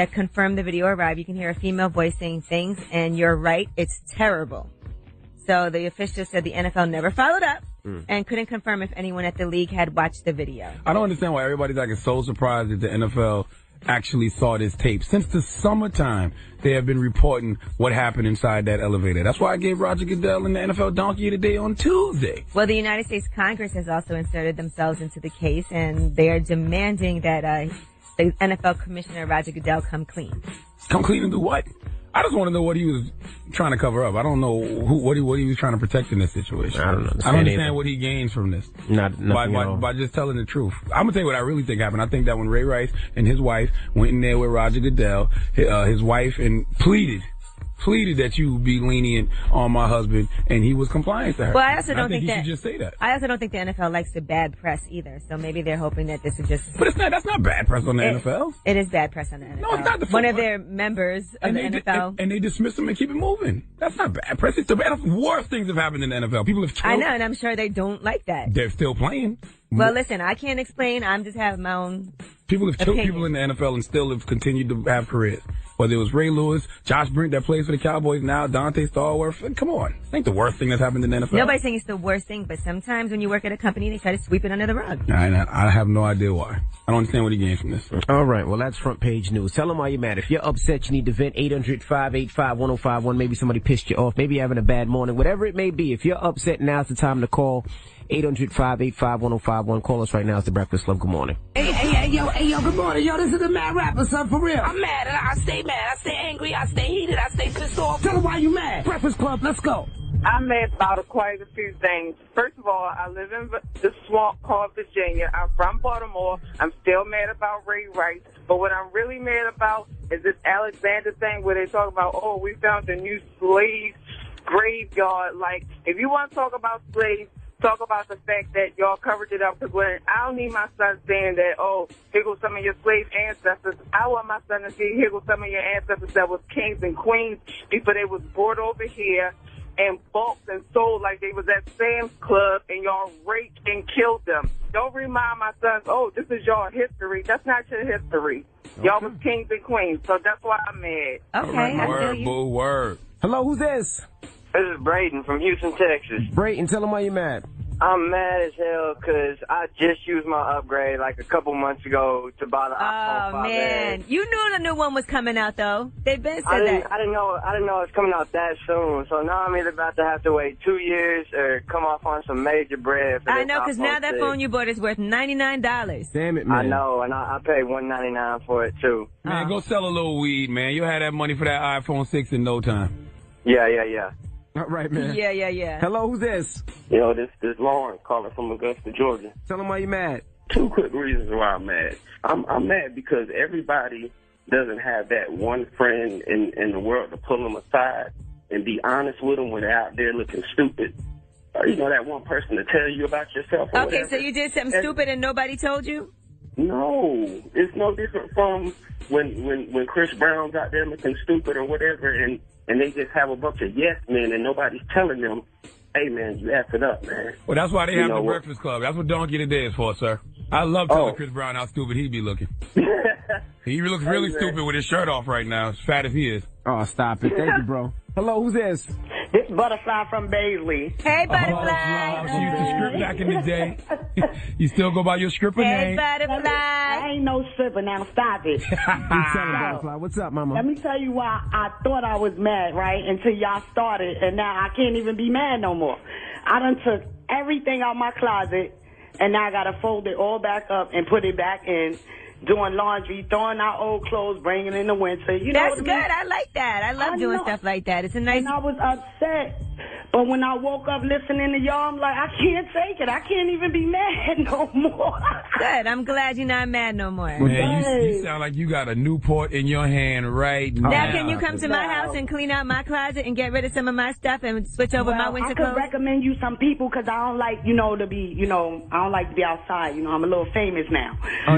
that confirmed the video arrived. You can hear a female voice saying things, and you're right, it's terrible. So the official said the NFL never followed up and couldn't confirm if anyone at the league had watched the video. I don't understand why everybody's like so surprised that the NFL actually saw this tape. Since the summertime, they have been reporting what happened inside that elevator. That's why I gave Roger Goodell and the NFL Donkey today on Tuesday. Well, the United States Congress has also inserted themselves into the case, and they are demanding that the NFL Commissioner Roger Goodell come clean. Come clean and do what? I just want to know what he was trying to cover up. I don't know what he was trying to protect in this situation. I don't understand what he gains from this. By just telling the truth. I'm gonna tell you what I really think happened. I think that when Ray Rice and his wife went in there with Roger Goodell, his wife and pleaded that you be lenient on my husband, and he was compliant to her. Well, I also don't think he should just say that. I also don't think the NFL likes the bad press either. So maybe they're hoping that this is just. But that's not bad press on the NFL. It is bad press on the NFL. No, it's not. One of their members of the NFL. And they dismiss them and keep it moving. That's not bad press. It's the worst things have happened in the NFL. People have killed. I know, and I'm sure they don't like that. They're still playing. Well, listen, I can't explain. I'm just having my own. People have killed people in the NFL and still have continued to have careers. Whether it was Ray Lewis, Josh Brent that plays for the Cowboys now, Dante Stallworth. Come on. This ain't the worst thing that's happened in the NFL. Nobody's saying it's the worst thing, but sometimes when you work at a company, they try to sweep it under the rug. I have no idea why. I don't understand what he gains from this. All right. Well, that's front page news. Tell them why you're mad. If you're upset, you need to vent. 800-585-1051. Maybe somebody pissed you off. Maybe you're having a bad morning. Whatever it may be. If you're upset, now's the time to call. 800-585-1051. Call us right now. It's the Breakfast Club. Good morning. Hey, yo, good morning. Yo, this is the mad rapper, son, for real. I'm mad, and I stay mad. I stay angry. I stay heated. I stay pissed off. Tell them why you mad. Breakfast Club, let's go. I'm mad about quite a few things. First of all, I live in the swamp called Virginia. I'm from Baltimore. I'm still mad about Ray Rice. But what I'm really mad about is this Alexander thing where they talk about, oh, we found a new slave graveyard. Like, if you want to talk about slaves, talk about the fact that y'all covered it up. Because when I don't need my son saying that, oh, here goes some of your slave ancestors. I want my son to see, here goes some of your ancestors that was kings and queens before they was brought over here and bought and sold like they was at Sam's Club, and y'all raped and killed them. Don't remind my sons, oh, this is y'all history. That's not your history. Okay. Y'all was kings and queens, so that's why I'm mad. Okay, right, word, boo, word. Hello, who's this? This is Braden from Houston, Texas. Braden, tell them why you're mad. I'm mad as hell because I just used my upgrade like a couple months ago to buy the iPhone 5S. Oh, man. You knew the new one was coming out, though. They've been said that. I didn't know it was coming out that soon. So now I'm either about to have to wait 2 years or come off on some major bread for I know, because now that phone you bought is worth $99. Damn it, man. I know, and I paid $199 for it, too. Man, go sell a little weed, man. You'll have that money for that iPhone 6 in no time. Yeah. All right, man. Yeah. Hello, who's this? Yo, this Lauren calling from Augusta, Georgia. Tell them why you're mad. 2 quick reasons why I'm mad. I'm mad because everybody doesn't have that one friend in the world to pull them aside and be honest with them when they're out there looking stupid. Or, you know, that one person to tell you about yourself. Or okay, whatever. So you did something stupid and nobody told you? No, it's no different from when Chris Brown's out there looking stupid or whatever, and they just have a bunch of yes men and nobody's telling them, hey man, you F it up, man. Well, that's why they have the Breakfast Club. That's what Donkey Today is for, sir. I love telling Chris Brown how stupid he be looking. He looks really stupid with his shirt off right now, as fat as he is. Oh, stop it. Thank you, bro. Hello, who's this? This Butterfly from Baisley. Hey, Butterfly. She used to script back in the day. You still go by your stripper name? Hey, Butterfly. I ain't no stripper, now stop it. Butterfly. What's up, mama? Let me tell you why I thought I was mad, right, until y'all started, and now I can't even be mad no more. I done took everything out my closet, and now I got to fold it all back up and put it back in. Doing laundry, throwing out old clothes, bringing in the winter. You know That's good. I like that. I love doing stuff like that. It's a nice. And I was upset. But when I woke up listening to y'all, I'm like, I can't take it. I can't even be mad no more. Good. I'm glad you're not mad no more. Man, you sound like you got a Newport in your hand right now. Now, can you come to my house and clean out my closet and get rid of some of my stuff and switch over my winter clothes? I could recommend you some people because I don't like, to be, I don't like to be outside. I'm a little famous now. Oh,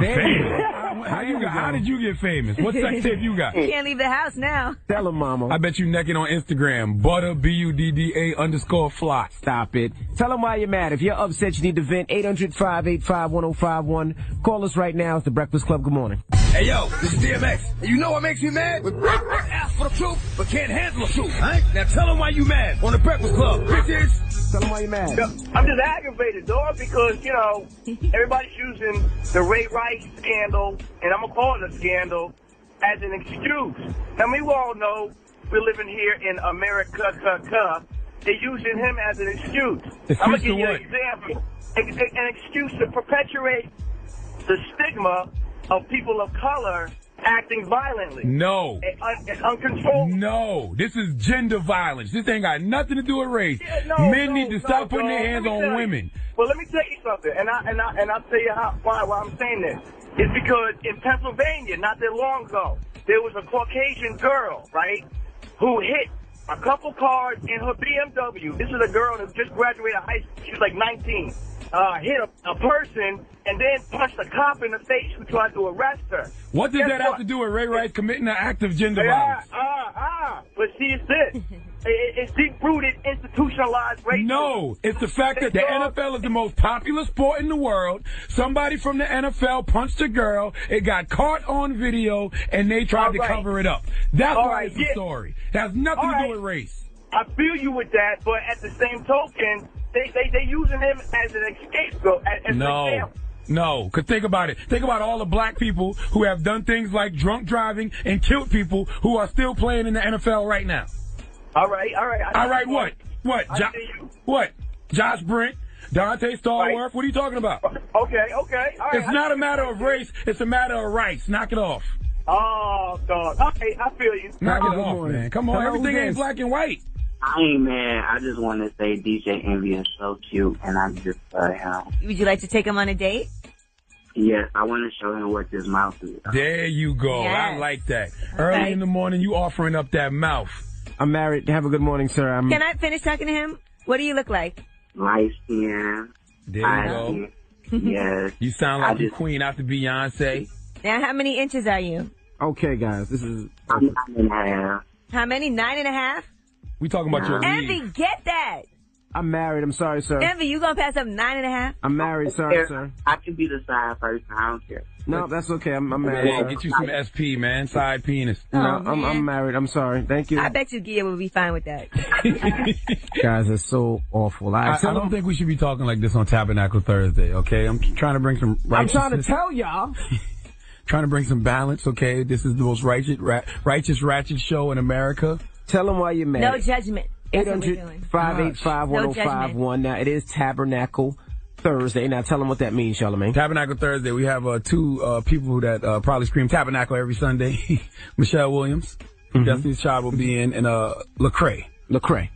How did you get famous? What sex tape you got? You can't leave the house now. Tell him, mama. I bet you naked on Instagram. Butter, Budda _fly. Stop it. Tell them why you're mad. If you're upset, you need to vent. 800-585-1051. Call us right now. It's the Breakfast Club. Good morning. Hey, yo, this is DMX. And you know what makes me mad? Ask for the truth, but can't handle the truth. Right? Now tell them why you mad on the Breakfast Club. Bitches. Tell them why you're mad. I'm just aggravated, dog, because, you know, everybody's using the Ray Rice scandal, and I'm going to call it a scandal, as an excuse. Now, we all know we're living here in America. They're using him as an excuse. I'm going to give you an example. An excuse to perpetuate the stigma of people of color acting violently. No. And uncontrolled. No. This is gender violence. This ain't got nothing to do with race. Yeah, Men need to stop putting their hands on women. Well, let me tell you something, and I'll tell you why I'm saying this. It's because in Pennsylvania, not that long ago, there was a Caucasian girl, right, who hit a couple cars in her BMW. This is a girl that just graduated high school. She was like 19. Hit a person and then punched a cop in the face who tried to arrest her. What does that have to do with Ray Rice committing an act of gender violence? But see, it's this. It's deep-rooted, institutionalized racism. No, it's the fact that the NFL is the most popular sport in the world. Somebody from the NFL punched a girl. It got caught on video, and they tried to cover it up. That's why it's the story. It has nothing to do with race. I feel you with that, but at the same token, they using him as an scapegoat. No, because think about it. Think about all the black people who have done things like drunk driving and killed people who are still playing in the NFL right now. All right. What? What? Josh Brent, Dante Stallworth. Right. What are you talking about? Okay. All right. It's not a matter of race. It's a matter of rights. Knock it off. Oh, dog. Okay, I feel you. Knock it off, man. Come on. Everything ain't black and white. I ain't mad. I just want to say DJ Envy is so cute, and I just love him. Would you like to take him on a date? Yes, I want to show him what this mouth is. There you go. Yes. I like that. Okay. Early in the morning, you offering up that mouth. I'm married. Have a good morning, sir. Can I finish talking to him? What do you look like? Light skin. There you go. Yes. You sound like the queen after Beyonce. Now, how many inches are you? Okay, guys. This is... I'm 9.5. How many? 9.5? We talking about your lead. Envy, get that. I'm married. I'm sorry, sir. Envy, you gonna pass up 9.5? I'm married. Sorry, sir. I can be the side person. I don't care. No, that's okay. I'm married. Yeah, get you some SP, man. Side penis. No, I'm married. I'm sorry. Thank you. I bet you Gia will be fine with that. Guys are so awful. I don't think we should be talking like this on Tabernacle Thursday, okay? I'm trying to bring some righteousness. I'm trying to tell y'all. Trying to bring some balance, okay? This is the most righteous ratchet show in America. Tell them why you're mad. No judgment. 800-585-1051. Now, it is Tabernacle Thursday. Now, tell them what that means, Charlagmane. Tabernacle Thursday. We have two people that probably scream Tabernacle every Sunday. Michelle Williams, Destiny's Child will be in, and Lecrae.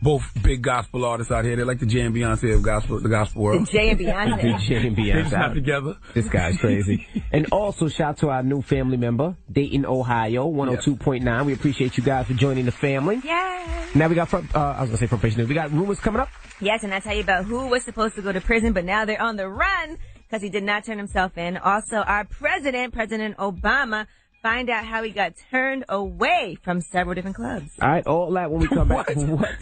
Both big gospel artists out here. They're like the Jay and Beyonce of the gospel world. Jay and Beyonce. Jay and Beyonce. They just got together. This guy's crazy. And also, shout out to our new family member, Dayton, Ohio, 102.9. We appreciate you guys for joining the family. Yay! Now we got, front page news. We got rumors coming up. Yes, and I tell you about who was supposed to go to prison, but now they're on the run because he did not turn himself in. Also, our President Obama, find out how he got turned away from several different clubs. All right, all that when we come back. What?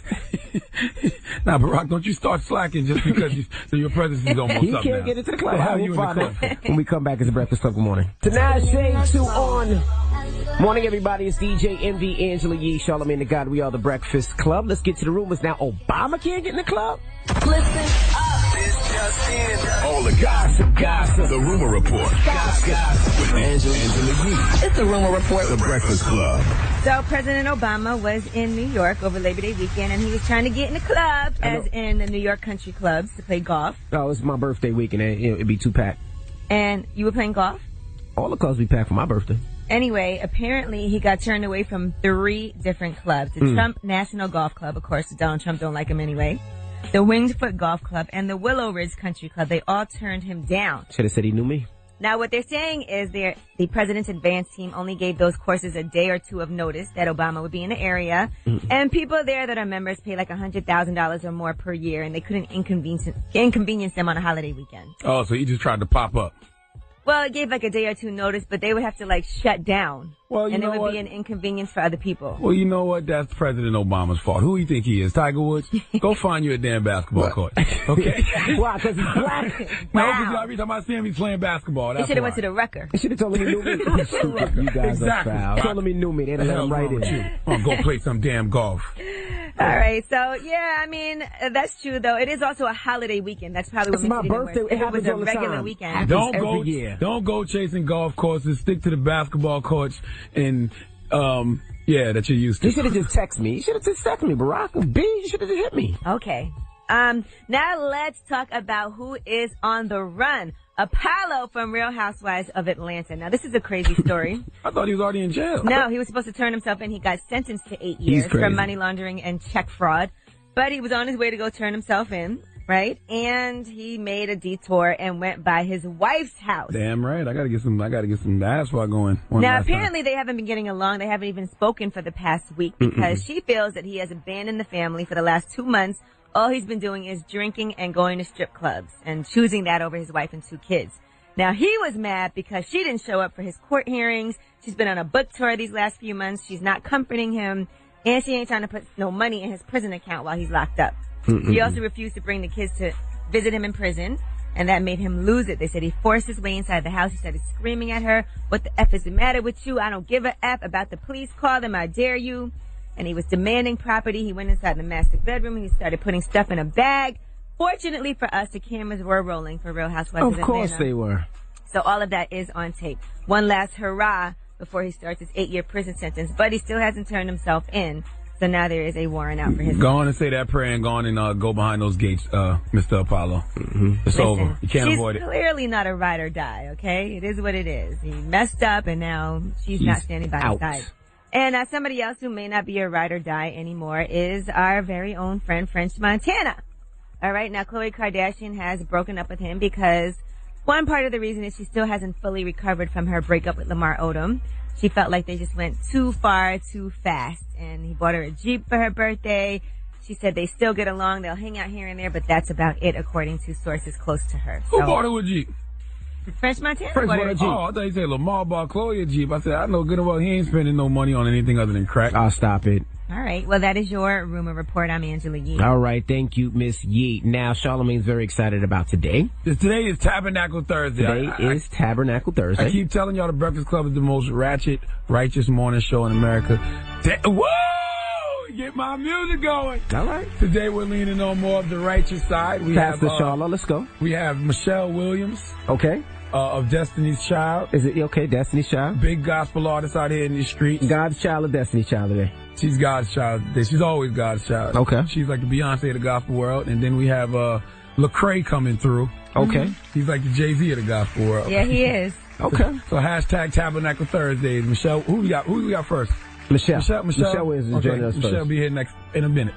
Nah, Barack, don't you start slacking just because your presence is almost up now. He can't get into the club. So how are you in the club? When we come back, it's the Breakfast Club. Good morning. Tonight, Shade 2 on. Morning, everybody. It's DJ Envy, Angela Yee, Charlagmane Tha God. We are the Breakfast Club. Let's get to the rumors now. Obama can't get in the club? Listen up. All the gossip. The Rumor Report. Gossip. With Angela Yee. It's the Rumor Report. The Breakfast Club. So President Obama was in New York over Labor Day weekend, and he was trying to get in the club, as in the New York country clubs, to play golf. Oh, it's my birthday weekend, and it'd be 2-pack. And you were playing golf? All the clubs we packed for my birthday. Anyway, apparently he got turned away from 3 different clubs. The Trump National Golf Club, of course, Donald Trump don't like him anyway. The Winged Foot Golf Club and the Willow Ridge Country Club, they all turned him down. Should have said he knew me. Now, what they're saying is the president's advance team only gave those courses a day or two of notice that Obama would be in the area. And people there that are members pay like $100,000 or more per year, and they couldn't inconvenience them on a holiday weekend. Oh, so he just tried to pop up. Well, it gave like a day or two notice, but they would have to like shut down. Well, and it would be an inconvenience for other people. Well, you know what? That's President Obama's fault. Who do you think he is? Tiger Woods? Go find you a damn basketball court. Okay? Why? Because he's black? No, because every time I see him, he's playing basketball. He should have went to the Rucker. He should have told him he knew me. You guys are foul. Told him he knew me. They'd have let him right in. Oh, go play some damn golf. All right, so yeah, I mean that's true though. It is also a holiday weekend. That's probably what makes it even worse. If it was a regular weekend. Don't go chasing golf courses. Stick to the basketball courts and that you're used to. You should have just texted me. You should have just texted me, Barack. B, you should have just hit me. Okay. Now let's talk about who is on the run. Apollo from Real Housewives of Atlanta. Now, this is a crazy story. I thought he was already in jail. No, he was supposed to turn himself in. He got sentenced to 8 years for money laundering and check fraud. But he was on his way to go turn himself in, right? And he made a detour and went by his wife's house. Damn right. I gotta get some asphalt going. Now, apparently they haven't been getting along. They haven't even spoken for the past week because she feels that he has abandoned the family for the last 2 months. All he's been doing is drinking and going to strip clubs and choosing that over his wife and 2 kids. Now, he was mad because she didn't show up for his court hearings. She's been on a book tour these last few months. She's not comforting him. And she ain't trying to put no money in his prison account while he's locked up. He also refused to bring the kids to visit him in prison. And that made him lose it. They said he forced his way inside the house. He started screaming at her. What the F is the matter with you? I don't give a F about the police. Call them. I dare you. And he was demanding property. He went inside the master bedroom and he started putting stuff in a bag. Fortunately for us, the cameras were rolling for Real Housewives of Atlanta. Of course they were. So all of that is on tape. One last hurrah before he starts his 8-year prison sentence. But he still hasn't turned himself in. So now there is a warrant out for his Go on and say that prayer and go on and go behind those gates, Mr. Apollo. It's over. You can't avoid it. She's clearly not a ride or die, okay? It is what it is. He messed up and now she's not standing by his side. And somebody else who may not be a ride or die anymore is our very own friend, French Montana. All right, now Khloe Kardashian has broken up with him because one part of the reason is she still hasn't fully recovered from her breakup with Lamar Odom. She felt like they just went too far, too fast. And he bought her a Jeep for her birthday. She said they still get along. They'll hang out here and there, but that's about it, according to sources close to her. Who bought her a Jeep? French Montana bought her a Jeep. Oh, I thought you said Lamar bought Khloe a Jeep. I said, I know good and well he ain't spending no money on anything other than crack. I'll stop it. All right. Well, that is your rumor report. I'm Angela Yee. All right. Thank you, Miss Yee. Now, Charlamagne's very excited about today. Today is Tabernacle Thursday. Today is Tabernacle Thursday. I keep telling y'all the Breakfast Club is the most ratchet, righteous morning show in America. Whoa! Get my music going. All right. Today we're leaning on more of the righteous side. We Pastor Charla, let's go. We have Michelle Williams. Okay. Of Destiny's Child. Is it okay, Destiny's Child? Big gospel artist out here in the streets. God's child or Destiny's Child today? She's God's child. She's always God's child. Okay. She's like the Beyonce of the gospel world. And then we have Lecrae coming through. Okay. He's like the Jay-Z of the gospel world. Yeah, he is. Okay. So hashtag Tabernacle Thursdays. Michelle, who we got first? Michelle is okay. joining us first. Michelle be here in a minute.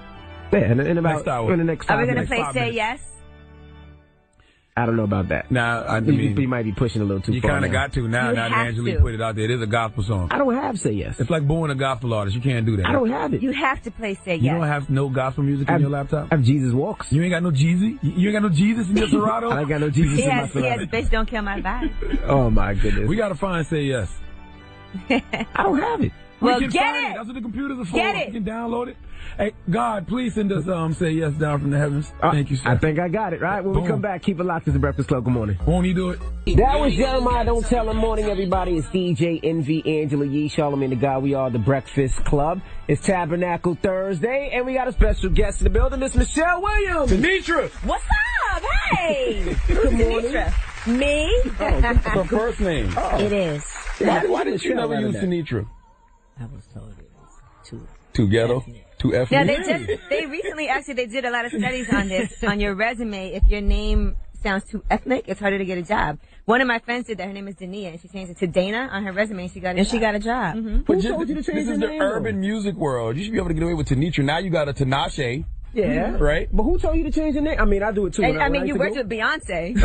Yeah, in about next hour. In the next 5 Are we minutes. going to play Say Yes? I don't know about that. Now, I mean, you might be pushing a little too far. You kind of got to now. Now that Angela put it out there, it is a gospel song. I don't have Say Yes. It's like booing a gospel artist. You can't do that. I don't have it. You have to play Say Yes. You don't have no gospel music on your laptop? I have Jesus Walks. You ain't got no Jeezy? You ain't got no Jesus in your Serato? I ain't got no Jesus in my Serato. Yes, bitch, don't kill my vibe. Oh, my goodness. We got to find Say Yes. I don't have it. Well, get it. That's what the computers are for. Get it. You can download it. Hey, God, please send us Say Yes down from the heavens. Thank you, sir. I think I got it, right? When we come back, keep it locked to the Breakfast Club. Good morning. Won't he do it? That was Jeremiah Don't Tell Him. Morning, everybody. It's DJ Envy, Angela Yee, Charlamagne Tha God. We are the Breakfast Club. It's Tabernacle Thursday, and we got a special guest in the building, Miss Michelle Williams. Denitra. What's up? Hey. Good morning. Denitra. Me? Oh, that's her first name. It is. Why didn't you never use Denitra? I was told it was too ghetto? Too ethnic? Yeah, they recently actually they did a lot of studies on this. On your resume, if your name sounds too ethnic, it's harder to get a job. One of my friends did that. Her name is Dania, and she changed it to Dana on her resume, and she got a job. Mm-hmm. But this is the urban music world. You should be able to get away with Denitra. Now you got a Tinashe. Yeah. Right? But who told you to change your name? I mean, I do it too. I mean, you worked with Beyonce.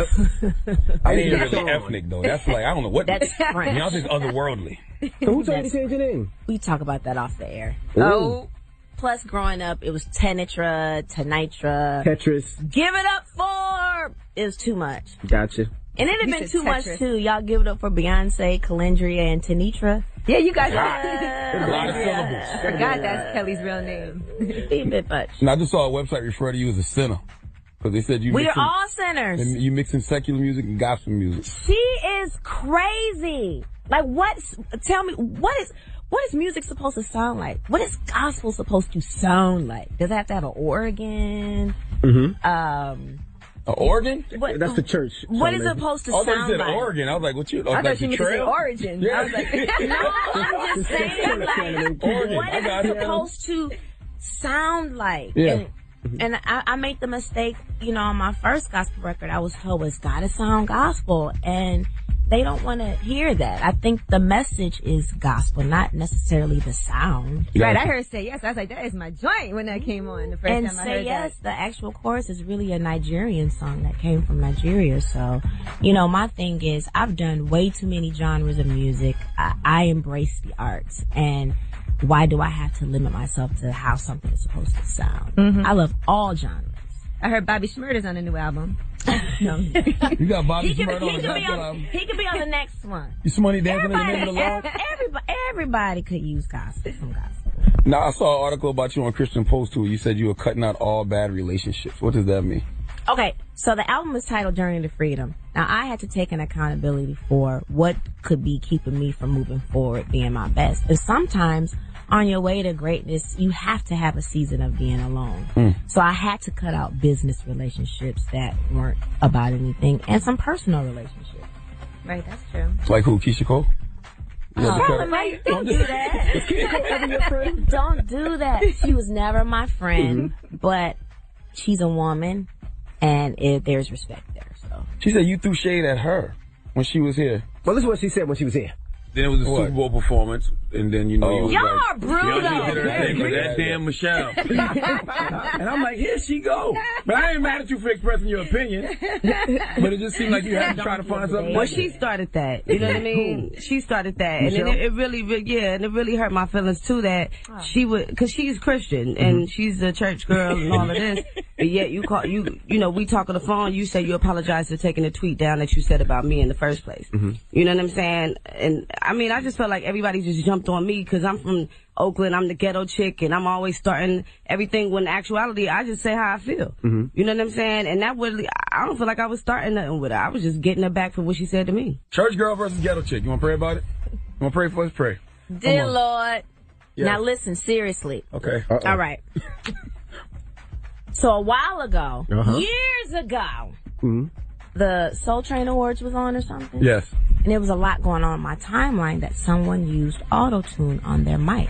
I ain't really ethnic, though. That's like, I don't know what. That's French. Beyonce's otherworldly. So who told you to change your name? We talk about that off the air. Ooh. Oh. Plus, growing up, it was Tenitra, Tenitra. Tetris. Give it up for... It was too much. Gotcha. And it'd have been too much, too. Y'all give it up for Beyonce, Calendria, and Tanitra. Yeah, you guys. A lot of syllables. I forgot that's Kelly's real name. Be a bit much. And I just saw a website refer to you as a sinner. Because they said we are all sinners. You mixing secular music and gospel music. She is crazy. Like, tell me, what is music supposed to sound like? What is gospel supposed to sound like? Does it have to have an organ? An organ? That's the church. What is it supposed to sound like? I thought you said organ. I was like, what you? I thought you meant to say origin. Yeah. I was like, no, I'm just saying, like, organ. what is it supposed to sound like? Yeah. And I made the mistake, on my first gospel record, I was told it's gotta sound gospel, and they don't want to hear that. I think the message is gospel, not necessarily the sound. Right, I heard Say Yes. I was like, that is my joint when that came on the first time I heard Say Yes, that. the actual chorus is really a Nigerian song that came from Nigeria. So, my thing is, I've done way too many genres of music. I embrace the arts, and why do I have to limit myself to how something is supposed to sound? I love all genres. I heard Bobby Shmurda's on a new album. No. You got Bobby Shmurda on the gospel album. He could be on the next one. You somebody dancing in the name of the Lord? Everybody could use gospel, some gospel. Now, I saw an article about you on Christian Post, too. You said you were cutting out all bad relationships. What does that mean? Okay, so the album is titled Journey to Freedom. Now, I had to take an accountability for what could be keeping me from moving forward, being my best. And sometimes, on your way to greatness, you have to have a season of being alone. So I had to cut out business relationships that weren't about anything, and some personal relationships. Right, that's true. Like who, Keisha Cole? Charlagmane, don't do that. Don't do that. She was never my friend, but she's a woman, and there's respect there. So she said you threw shade at her when she was here. Well, this is what she said when she was here. Then it was a Super Bowl performance, and then you was y'all like, are brutal. Y'all hit her thing with that damn Michelle. And I'm like, here she go. But I ain't mad at you for expressing your opinion. But it just seemed like you had to try to find something. Well, she started that. You know what I mean? She started that, and it really hurt my feelings too. That she would, because she's Christian and she's a church girl and all of this. But yet we talk on the phone. You say you apologize for taking the tweet down that you said about me in the first place. You know what I'm saying? And I mean, I just felt like everybody just jumped on me because I'm from Oakland. I'm the ghetto chick, and I'm always starting everything when in actuality, I just say how I feel. You know what I'm saying? And that really, I don't feel like I was starting nothing with her. I was just getting her back for what she said to me. Church girl versus ghetto chick. You want to pray about it? You want to pray for us? Pray. Dear Lord. Yes. Now listen, seriously. Okay. All right. So a while ago, years ago, the Soul Train Awards was on or something? Yes. And there was a lot going on in my timeline that someone used auto-tune on their mic.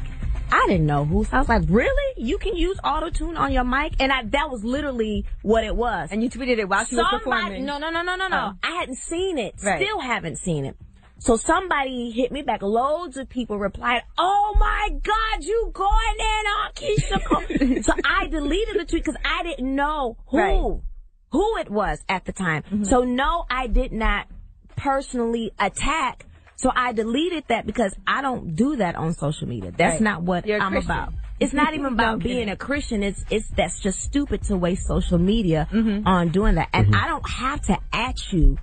I didn't know who, so I was like, really? You can use auto-tune on your mic? And that was literally what it was. And you tweeted it while she was performing? No. I hadn't seen it. Right. Still haven't seen it. So somebody hit me back. Loads of people replied, oh my God, you going in on Keisha Cole. So I deleted the tweet because I didn't know who it was at the time. So no, I did not personally attack. So I deleted that because I don't do that on social media. That's not what I'm about. It's not even about being a Christian. That's just stupid to waste social media on doing that. And I don't have to at you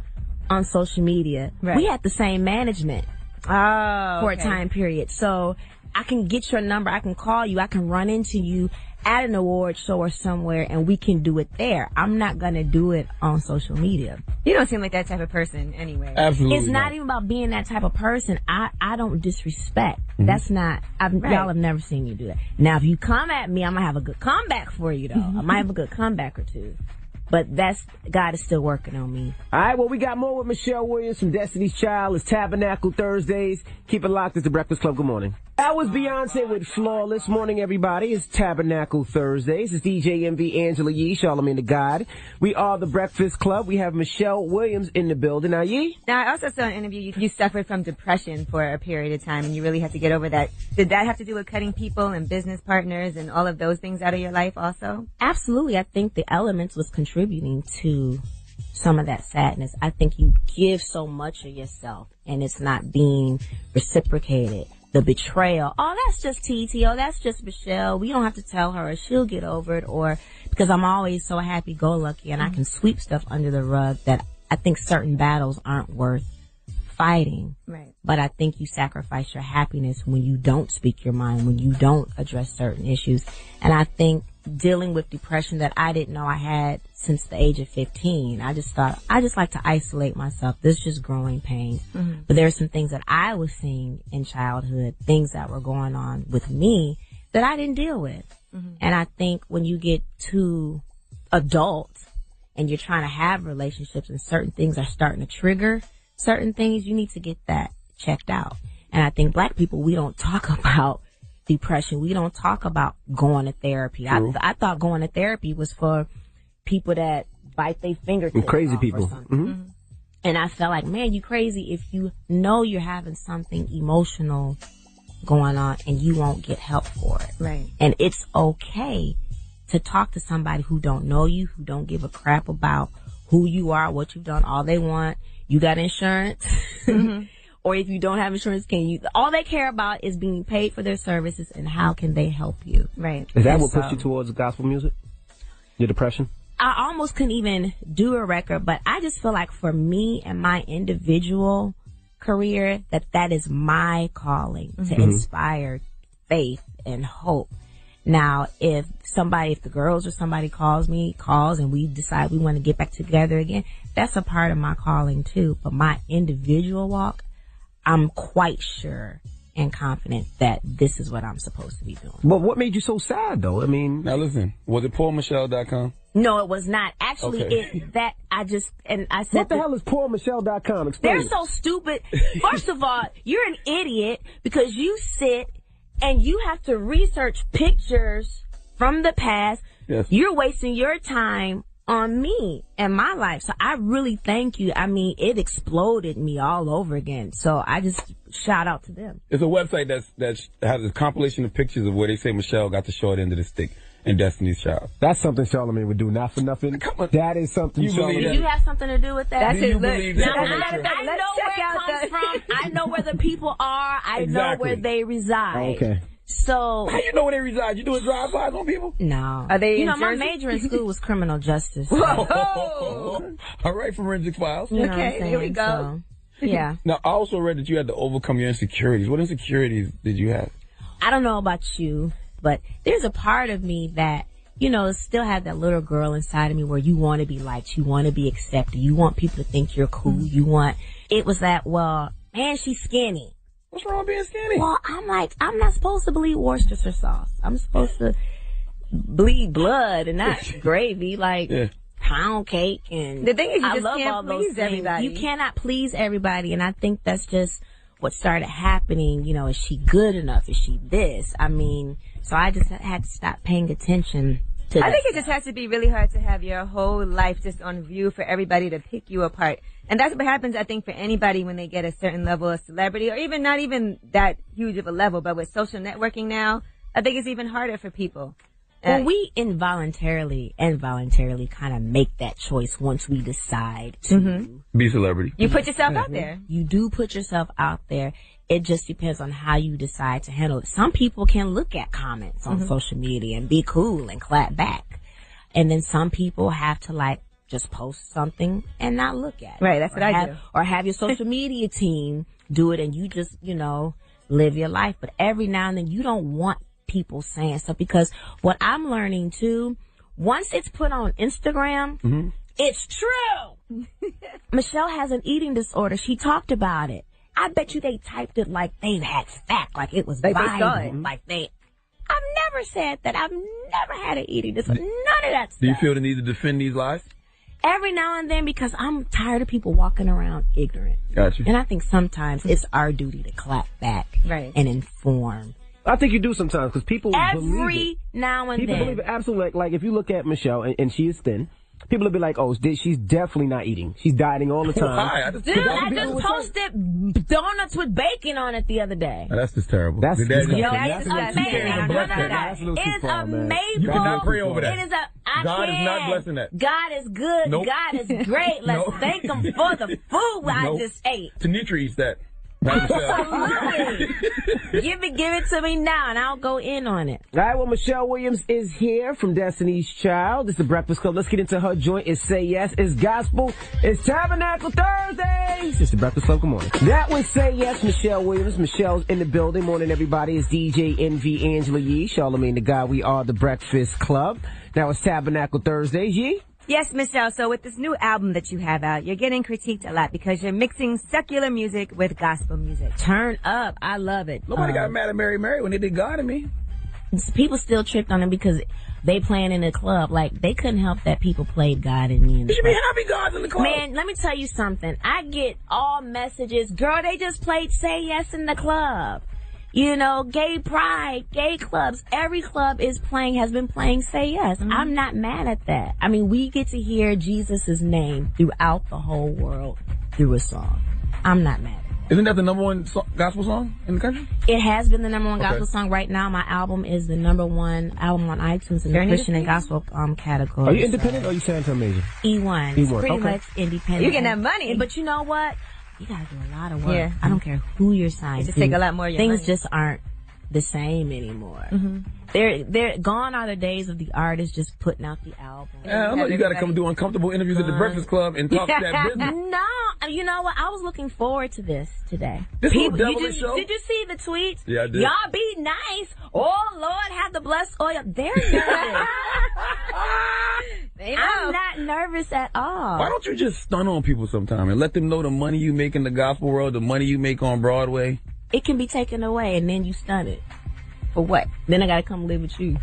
on social media. We had the same management for a time period. So I can get your number. I can call you. I can run into you at an award show or somewhere, and we can do it there. I'm not going to do it on social media. You don't seem like that type of person anyway. Absolutely. It's not even about being that type of person. I don't disrespect. That's not, y'all have never seen me do that. Now, if you come at me, I'm going to have a good comeback for you, though. I might have a good comeback or two. But God is still working on me. All right, well, we got more with Michelle Williams from Destiny's Child. It's Tabernacle Thursdays. Keep it locked. It's the Breakfast Club. Good morning. That was Beyonce with Flawless. Morning, everybody. It's Tabernacle Thursdays. It's DJ MV, Angela Yee, Charlagmane Tha God. We are the Breakfast Club. We have Michelle Williams in the building. Now, Yee? Now, I also saw an interview. You suffered from depression for a period of time, and you really had to get over that. Did that have to do with cutting people and business partners and all of those things out of your life also? Absolutely. I think the elements was contributing to some of that sadness. I think you give so much of yourself, and it's not being reciprocated. The betrayal. Oh, that's just TT. Oh, that's just Michelle. We don't have to tell her, or she'll get over it. Or because I'm always so happy-go-lucky and I can sweep stuff under the rug that I think certain battles aren't worth fighting. Right. But I think you sacrifice your happiness when you don't speak your mind, when you don't address certain issues. And I think dealing with depression that I didn't know I had since the age of 15, I just thought, I just like to isolate myself. This is just growing pains. Mm-hmm. But there are some things that I was seeing in childhood, things that were going on with me that I didn't deal with. Mm-hmm. And I think when you get too adult and you're trying to have relationships and certain things are starting to trigger certain things, you need to get that checked out. And I think black people, we don't talk about depression. We don't talk about going to therapy. I thought going to therapy was for people that bite their fingertips crazy off people. or something. Mm-hmm. And I felt like, man, you crazy if you know you're having something emotional going on and you won't get help for it. Right. And it's okay to talk to somebody who don't know you, who don't give a crap about who you are, what you've done. All they want, you got insurance. Mm-hmm. Or if you don't have insurance, all they care about is being paid for their services and how can they help you. Right. Is that what pushed you towards gospel music? Your depression? I almost couldn't even do a record, but I just feel like for me and my individual career, that is my calling to inspire faith and hope. Now, if the girls or somebody calls and we decide we want to get back together again, that's a part of my calling too. But my individual walk, I'm quite sure and confident that this is what I'm supposed to be doing. But what made you so sad, though? I mean... Now listen, was it PoorMichelle.com? No, it was not. Actually, Okay. I said... What the hell is PoorMichelle.com? Explain They're it. so stupid. First of all, you're an idiot because you sit and you have to research pictures from the past. Yes. You're wasting your time on me and my life. So I really thank you. I mean, it exploded me all over again. So I just shout out to them. It's a website that has a compilation of pictures of where they say Michelle got the short end of the stick in Destiny's Child. That's something Charlagmane would do, not for nothing. Come on. That is something Charlagmane... Did you have something to do with that? That's Do you it. Look, believe Now, that? I know where it comes from. I know where the people are. I know where they reside. Okay. So... How you know where they reside? You doing drive-bys on people? No. Are they in my Jersey? major in school was criminal justice. All right, Forensic Files. You know what I'm Okay, here we saying? go. So, yeah. Now, I also read that you had to overcome your insecurities. What insecurities did you have? I don't know about you, but there's a part of me that, still had that little girl inside of me where you want to be liked, you want to be accepted, you want people to think you're cool, it was that, well, man, she's skinny. What's wrong with being skinny? Well, I'm like, I'm not supposed to bleed Worcestershire sauce. I'm supposed to bleed blood and not gravy, like pound cake. And the thing is, you I just love can't all those please things. everybody. You cannot please everybody, and I think that's just what started happening. Is she good enough? Is she this? I mean, so I just had to stop paying attention to that. I think it just has to be really hard to have your whole life just on view for everybody to pick you apart. And that's what happens, I think, for anybody when they get a certain level of celebrity, or even not even that huge of a level, but with social networking now, I think it's even harder for people. Well, we involuntarily and voluntarily kind of make that choice once we decide to be celebrity. You put yourself out there. You do put yourself out there. It just depends on how you decide to handle it. Some people can look at comments on social media and be cool and clap back. And then some people have to just post something and not look at it. Right, that's what I do. Or have your social media team do it and you just, live your life. But every now and then you don't want people saying stuff, because what I'm learning too, once it's put on Instagram, it's true. Michelle has an eating disorder. She talked about it. I bet you they typed it like they had fact, like it was Bible. I've never said that. I've never had an eating disorder. None of that stuff. Do you feel the need to defend these lies? Every now and then, because I'm tired of people walking around ignorant. Gotcha. And I think sometimes it's our duty to clap back and inform. I think you do sometimes, because people believe it. Every now and People then. believe it, absolutely. Like, if you look at Michelle, and she is thin, people will be like, oh, she's definitely not eating. She's dieting all the time. Why? Dude, I just posted donuts with bacon on it the other day. Oh, that's just terrible. That's disgusting. Yo, That's it's disgusting. amazing. That's a little It too is far, man. amazing. You cannot pray over that. It is I God is can. not blessing that. God is good. Nope. God is great. Let's Nope. thank Him for the food I Nope. just ate. Tanitra eats that. Absolutely. Give it to me now, and I'll go in on it. All right, well, Michelle Williams is here from Destiny's Child. This is the Breakfast Club. Let's get into her joint. It's Say Yes, it's Gospel, it's Tabernacle Thursday. It's the Breakfast Club. Good morning. That was Say Yes, Michelle Williams. Michelle's in the building. Morning, everybody. It's DJ Envy, Angela Yee, Charlagmane Tha God. We are the Breakfast Club. Now it's Tabernacle Thursday. Yee? Yes, Michelle. So with this new album that you have out, you're getting critiqued a lot because you're mixing secular music with gospel music. Turn up. I love it. Nobody got mad at Mary when they did God in Me. People still tripped on him because they playing in the club. Like, they couldn't help that people played God in Me in the You should club. be happy God's in the club. Man, let me tell you something. I get all messages, girl, they just played Say Yes in the club. You know, gay pride, gay clubs, every club has been playing Say Yes. Mm-hmm. I'm not mad at that. I mean, we get to hear Jesus' name throughout the whole world through a song. I'm not mad at that. Isn't that the number one gospel song in the country? It has been the number one gospel song. Right now, my album is the number one album on iTunes in the Christian and gospel category. Are you independent or are you signed to a major? E1. It's pretty much independent. You're getting that money. But you know what? You gotta do a lot of work. Yeah. I don't care who you're signed to. It just take a lot more of your Things money. just aren't the same anymore. Mm-hmm. They're gone are the days of the artist just putting out the album. Yeah, I know you gotta come do uncomfortable interviews at the Breakfast Club and talk that business. No, you know what? I was looking forward to this today. This little devilish show? Did you see the tweets? Yeah, I did. Y'all be nice. Oh, Lord, have the blessed oil. They're nervous. I'm not nervous at all. Why don't you just stun on people sometime and let them know the money you make in the gospel world, the money you make on Broadway? It can be taken away and then you stun it. For what? Then I gotta come live with you.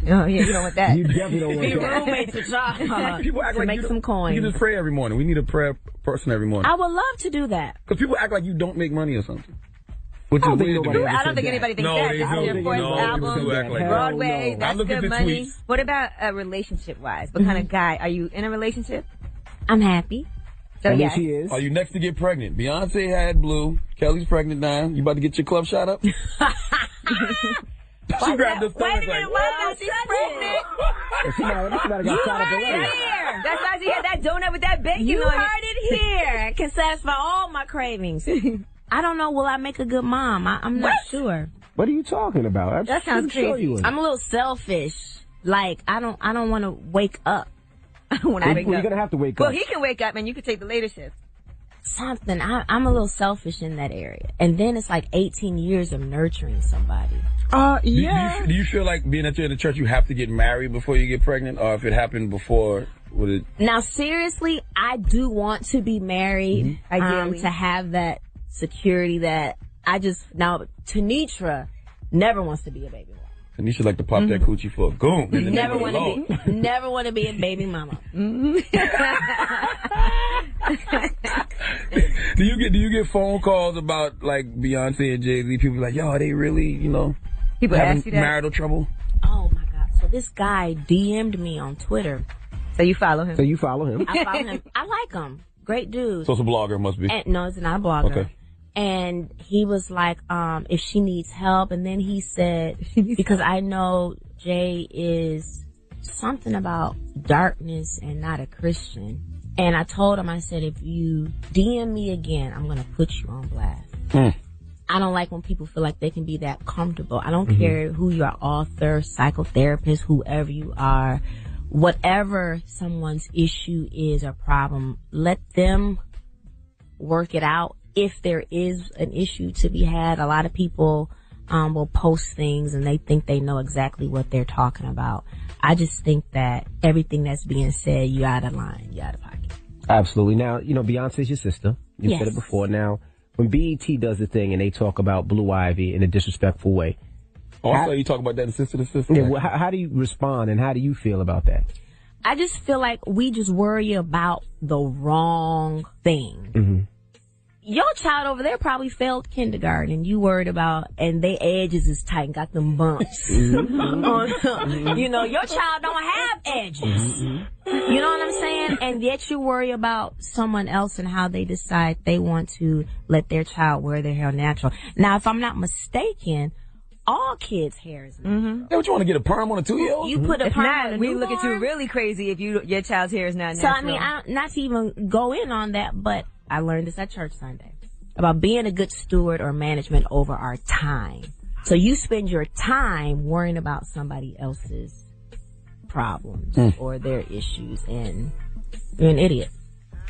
Oh, yeah, you don't want that. You definitely don't want Be that. roommates with y'all. People act to like make some coins. You can just pray every morning. We need a prayer person every morning. I would love to do that. Because people act like you don't make money or something. Which I don't is think weird to me. nobody I don't think anybody thinks that. This is your fourth album, people act like that. Broadway, No. that's I look at good the money. tweets. What about relationship-wise? What kind of guy? Are you in a relationship? I'm happy. So, And yes. she is. Are you next to get pregnant? Beyonce had Blue. Kelly's pregnant now. You about to get your club shot up? She grabbed the stomach like, why she's pregnant? Somebody got shot up already. Here. That's why she had that donut with that bacon You on heard it. it here. It can satisfy all my cravings. I don't know. Will I make a good mom? I'm not sure. What are you talking about? That sounds Sure crazy. you would. I'm a little selfish. Like, I don't want to wake up. I don't want to wake Well, up. you're gonna have to wake Well, up. he can wake up and you can take the later shift. Something. I'm a little selfish in that area. And then it's like 18 years of nurturing somebody. Do you feel like being that you're in the church, you have to get married before you get pregnant? Or if it happened before, would it? Now, seriously, I do want to be married. Ideally. To have that security that now, Tanitra never wants to be a baby mama. And you should like to pop that coochie for a goon. in the Never name of the want Lord. to be, never want to be a baby mama. Do you get phone calls about like Beyonce and Jay-Z? People be like, yo, are they really, People having ask you that. marital trouble? Oh my God. So this guy DM'd me on Twitter. So you follow him. So you follow him. I follow him. I like him. Great dude. So it's a blogger, must be. And, no, it's not a blogger. Okay. And he was like, if she needs help. And then he said, because I know Jay is something about darkness and not a Christian. And I told him, I said, if you DM me again, I'm going to put you on blast. I don't like when people feel like they can be that comfortable. I don't care who you are, author, psychotherapist, whoever you are. Whatever someone's issue is or problem, let them work it out. If there is an issue to be had, a lot of people will post things and they think they know exactly what they're talking about. I just think that everything that's being said, you out of line, you out of pocket. Absolutely. Now, Beyonce's your sister. You Yes. said it before. Now, when BET does the thing and they talk about Blue Ivy in a disrespectful way. Oh, I thought you talk about that in Sister to Sister. Yeah, well, how do you respond and how do you feel about that? I just feel like we just worry about the wrong thing. Mm-hmm. Your child over there probably failed kindergarten. You worried about, and their edges is tight and got them bumps. Your child don't have edges. You know what I'm saying? And yet you worry about someone else and how they decide they want to let their child wear their hair natural. Now, if I'm not mistaken, all kids' hair is natural. Hey, what you want to get a perm on a 2-year-old? You put a If perm not, on a we look at you newborn? really crazy if your child's hair is not So, natural. I mean, not to even go in on that, but I learned this at church Sunday. about being a good steward or management over our time. So you spend your time worrying about somebody else's problems or their issues, and you're an idiot.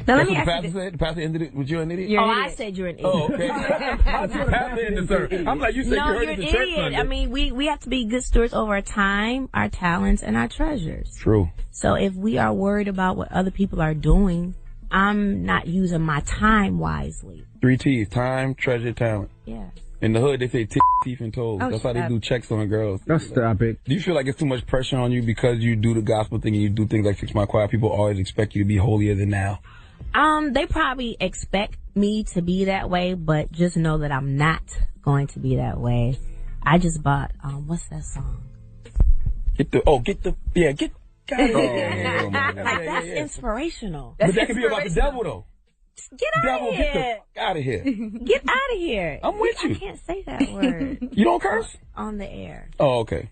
Now let That's me what ask you the pastor ended it. Was you an idiot? Oh, I said you're an idiot. Oh, okay. How's the pastor end the sermon? I'm like, you said No, you heard you're it an in church idiot. Sunday. I mean, we have to be good stewards over our time, our talents, and our treasures. True. So if we are worried about what other people are doing, I'm not using my time wisely. 3 T's: time, treasure, talent. Yeah. In the hood, they say teeth and toes. Oh, That's how they do checks on the girls. Stop it. Do you feel like it's too much pressure on you because you do the gospel thing and you do things like Fix My Choir? People always expect you to be holier than thou. They probably expect me to be that way, but just know that I'm not going to be that way. I just bought, what's that song? Get. That's inspirational. But that could be about the devil, though. Get out of here. Get the out of here. Get out of here. I'm with you. I can't say that word. You don't curse? On the air. Oh, okay.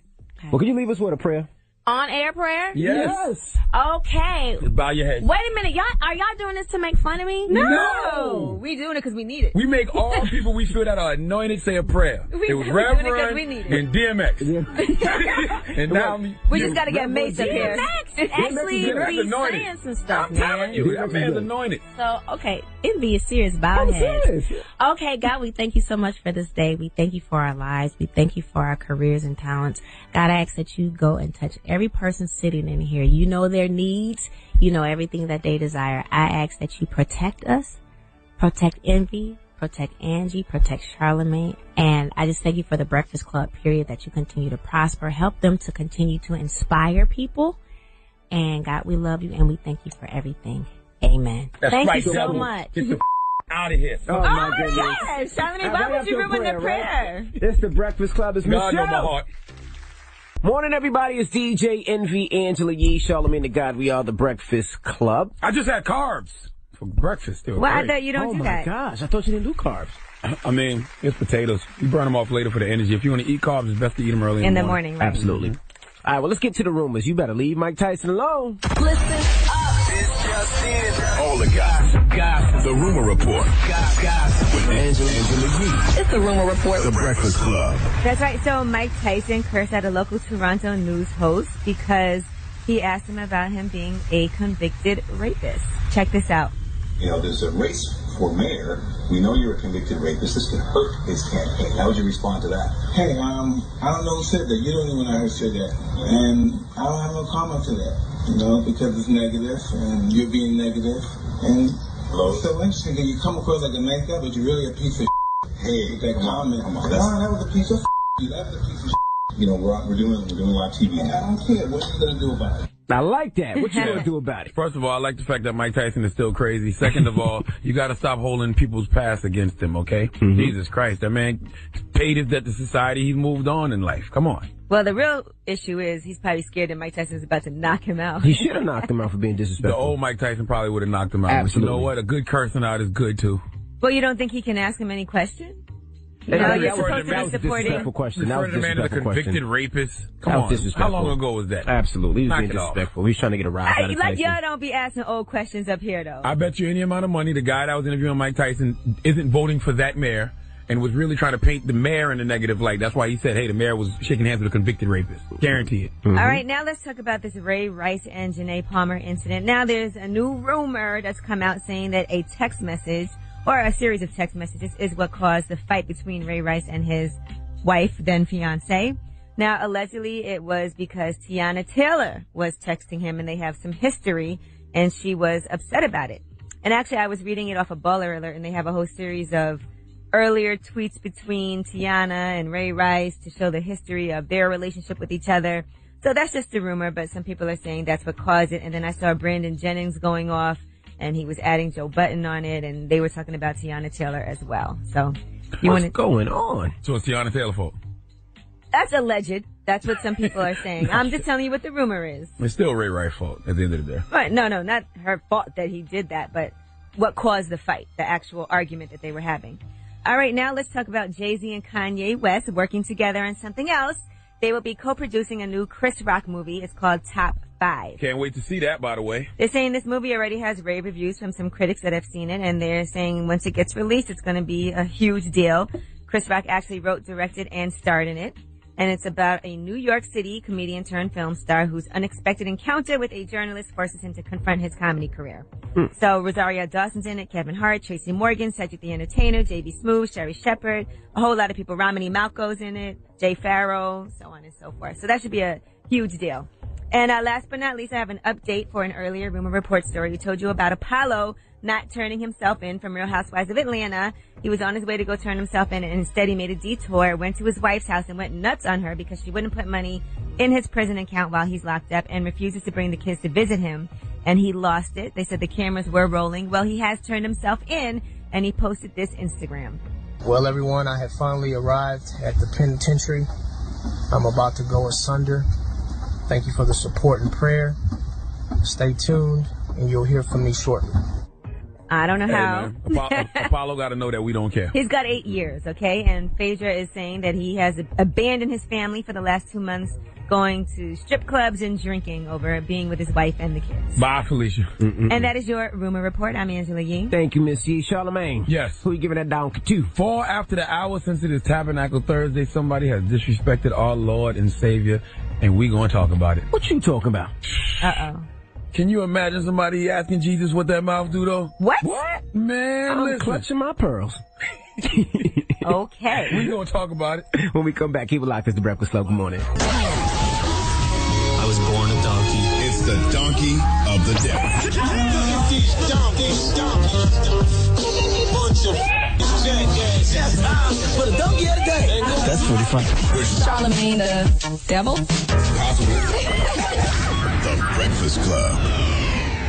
Well, can you leave us with a prayer? On air prayer? Yes. Okay. Just bow your head. Wait a minute. Are y'all doing this to make fun of me? No. We doing it because we need it. We make all people we feel that are anointed say a prayer. It was Reverend and DMX. And now we just got to get Mace up here. DMX actually be saying some stuff, I'm telling you, that man's anointed. So, okay, envy is serious. Bow heads. Okay, God, we thank you so much for this day. We thank you for our lives. We thank you for our careers and talents. God, I ask that you go and touch every person sitting in here. You know their needs. You know everything that they desire. I ask that you protect us, protect Envy, protect Angie, protect Charlagmane. And I just thank you for the Breakfast Club, period, that you continue to prosper. Help them to continue to inspire people. And God, we love you and we thank you for everything. Amen. That's thank right, you so devil. much. Get the out of here. Oh, my goodness. Yes, Charlagmane, why would you ruin the prayer? Right? It's the Breakfast Club. It's God know Michelle. my heart. Morning, everybody. It's DJ Envy, Angela Yee, Charlagmane Tha God. We are the Breakfast Club. I just had carbs for breakfast. They were Well, I great. thought you don't do that. Oh, my gosh. I thought you didn't do carbs. I mean, it's potatoes. You burn them off later for the energy. If you want to eat carbs, it's best to eat them early in the morning. Right? Absolutely. All right, well, let's get to the rumors. You better leave Mike Tyson alone. Listen up. It's just in. All the gossip. The Rumor Report. Gossip with Angela Yee. It's the Rumor Report. The Breakfast Club. That's right. So Mike Tyson cursed at a local Toronto news host because he asked him about him being a convicted rapist. Check this out. You know, there's a race for mayor. We know you're a convicted rapist. This could hurt his campaign. How would you respond to that? Hey, I don't know who said that. You don't even know who said that. And I don't have no comment to that, you know, because it's negative and you're being negative. And it's so interesting that you come across like a nice guy, but you're really a piece of Hey, that comment. That was a piece of That was a piece of You know, we're doing live TV now. I don't care. What are you going to do about it? I like that. What you going to do about it? First of all, I like the fact that Mike Tyson is still crazy. Second of all, you got to stop holding people's past against him, okay? Mm-hmm. Jesus Christ, that man paid his debt to society. He's moved on in life. Come on. Well, the real issue is he's probably scared that Mike Tyson is about to knock him out. He should have knocked him out for being disrespectful. The old Mike Tyson probably would have knocked him out. Absolutely. But you know what? A good cursing out is good, too. Well, you don't think he can ask him any question? That you're was supposed to be a disrespectful question. That was the man is a convicted rapist. Come on. Disrespectful. How long ago was that? Absolutely. He was being Knock it off. disrespectful. He was trying to get a rise out of Like Tyson. y'all don't be asking old questions up here, though. I bet you any amount of money the guy that was interviewing Mike Tyson isn't voting for that mayor and was really trying to paint the mayor in a negative light. That's why he said, hey, the mayor was shaking hands with a convicted rapist. Guarantee it. Mm-hmm. All right, now let's talk about this Ray Rice and Janae Palmer incident. Now there's a new rumor that's come out saying that a text message or a series of text messages is what caused the fight between Ray Rice and his wife, then fiance. Now, allegedly, it was because Tiana Taylor was texting him and they have some history and she was upset about it. And actually, I was reading it off of Baller Alert and they have a whole series of earlier tweets between Tiana and Ray Rice to show the history of their relationship with each other. So that's just a rumor, but some people are saying that's what caused it. And then I saw Brandon Jennings going off and he was adding Joe Button on it and they were talking about Tiana Taylor as well. So what's going on? So it's Tiana Taylor's fault. That's alleged. That's what some people are saying. I'm just telling you what the rumor is. It's still Ray Rice's fault at the end of the day. Right. No, not her fault that he did that, but what caused the fight, the actual argument that they were having. All right, now let's talk about Jay-Z and Kanye West working together on something else. They will be co-producing a new Chris Rock movie. It's called Top 5. Can't wait to see that, by the way. They're saying this movie already has rave reviews from some critics that have seen it, and they're saying once it gets released, it's going to be a huge deal. Chris Rock actually wrote, directed, and starred in it. And it's about a New York City comedian turned film star whose unexpected encounter with a journalist forces him to confront his comedy career. So Rosario Dawson's in it, Kevin Hart, Tracy Morgan, Cedric the Entertainer, J.B. Smoove, Sherry Shepard, a whole lot of people. Romany Malco's in it, Jay Farrow, so on and so forth. So that should be a huge deal. And last but not least, I have an update for an earlier rumor report story. We told you about Apollo not turning himself in from Real Housewives of Atlanta. He was on his way to go turn himself in, and instead he made a detour, went to his wife's house, and went nuts on her because she wouldn't put money in his prison account while he's locked up, and refuses to bring the kids to visit him. And he lost it. They said the cameras were rolling. Well, he has turned himself in, and he posted this Instagram. Well, everyone, I have finally arrived at the penitentiary. I'm about to go asunder. Thank you for the support and prayer. Stay tuned, and you'll hear from me shortly. I don't know how. Man, Apollo got to know that we don't care. He's got 8 years, okay? And Phaedra is saying that he has abandoned his family for the last 2 months, going to strip clubs and drinking over being with his wife and the kids. Bye, Felicia. And that is your rumor report. I'm Angela Yee. Thank you, Miss Yee. Charlamagne. Yes. Who you giving that donkey to? 4 after the hour, since it is Tabernacle Thursday, somebody has disrespected our Lord and Savior, and we going to talk about it. What you talking about? Uh-oh. Can you imagine somebody asking Jesus what that mouth do, though? What? Man, I'm listen. clutching my pearls. Okay. We going to talk about it. When we come back, keep it locked. It's the Breakfast Club. Good morning. I was born a donkey. It's the donkey of the day. For the donkey of the day. That's pretty funny. Charlamagne the devil. The Breakfast Club.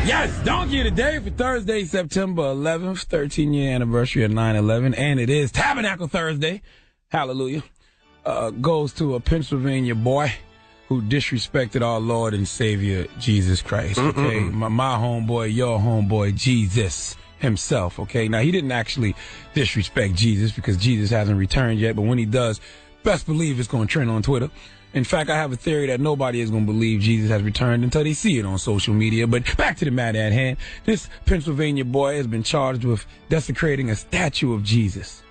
Yes, donkey of the day for Thursday, September 11th, 13-year anniversary of 9/11, and it is Tabernacle Thursday. Hallelujah. Goes to a Pennsylvania boy who disrespected our Lord and Savior, Jesus Christ. Okay, my homeboy, your homeboy, Jesus himself. Okay, now he didn't actually disrespect Jesus because Jesus hasn't returned yet, but when he does, best believe it's going to trend on Twitter. In fact, I have a theory that nobody is going to believe Jesus has returned until they see it on social media. But back to the matter at hand. This Pennsylvania boy has been charged with desecrating a statue of Jesus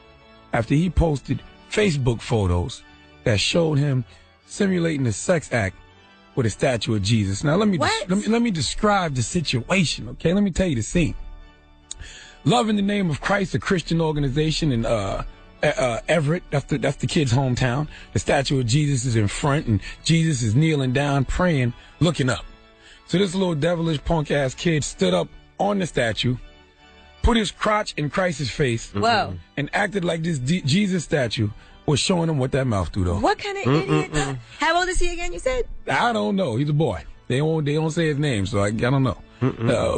after he posted Facebook photos that showed him simulating a sex act with a statue of Jesus. Now, let me describe the situation, okay? Let me tell you the scene. Love in the Name of Christ, a Christian organization in Everett, that's the kid's hometown. The statue of Jesus is in front, and Jesus is kneeling down, praying, looking up. So this little devilish punk-ass kid stood up on the statue, put his crotch in Christ's face, and acted like this Jesus statue was showing him what that mouth do, though. What kind of idiot? How old is he again, you said? I don't know. He's a boy. They don't say his name, so I don't know.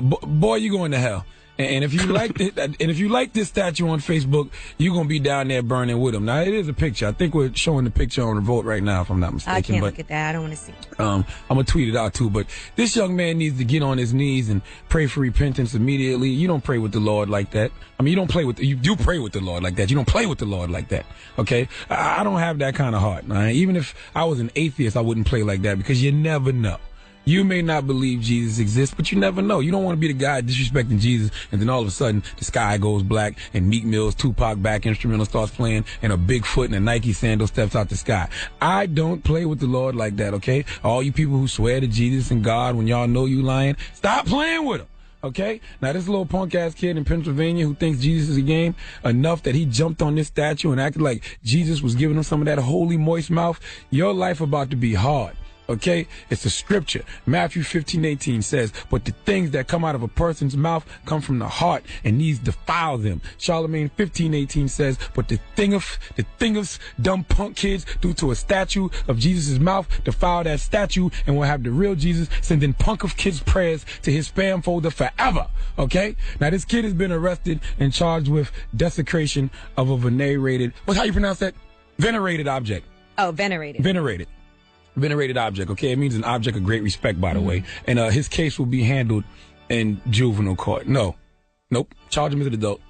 Boy, you going to hell. And if you like this statue on Facebook, you're gonna be down there burning with him. Now it is a picture. I think we're showing the picture on Revolt right now, if I'm not mistaken. I can't look at that. I don't want to see. I'm gonna tweet it out too. But this young man needs to get on his knees and pray for repentance immediately. You don't pray with the Lord like that. I mean, you do pray with the Lord like that. You don't play with the Lord like that. Okay? I don't have that kind of heart. Right? Even if I was an atheist, I wouldn't play like that because you never know. You may not believe Jesus exists, but you never know. You don't want to be the guy disrespecting Jesus, and then all of a sudden, the sky goes black, and Meek Mill's Tupac back instrumental starts playing, and a Bigfoot and a Nike sandal steps out the sky. I don't play with the Lord like that, okay? All you people who swear to Jesus and God when y'all know you lying, stop playing with him. Okay? Now, this little punk-ass kid in Pennsylvania who thinks Jesus is a game, enough that he jumped on this statue and acted like Jesus was giving him some of that holy, moist mouth, your life about to be hard. Okay? It's the scripture. Matthew 15:18 says, but the things that come out of a person's mouth come from the heart, and these defile them. Charlamagne 15:18 says, but the thing of dumb punk kids do to a statue of Jesus' mouth, defile that statue, and will have the real Jesus sending punk of kids' prayers to his spam folder forever. Okay? Now, this kid has been arrested and charged with desecration of a venerated, how you pronounce that? Venerated object. Oh, venerated. Venerated object, okay? It means an object of great respect, by the way. And his case will be handled in juvenile court. Nope. Charge him as an adult.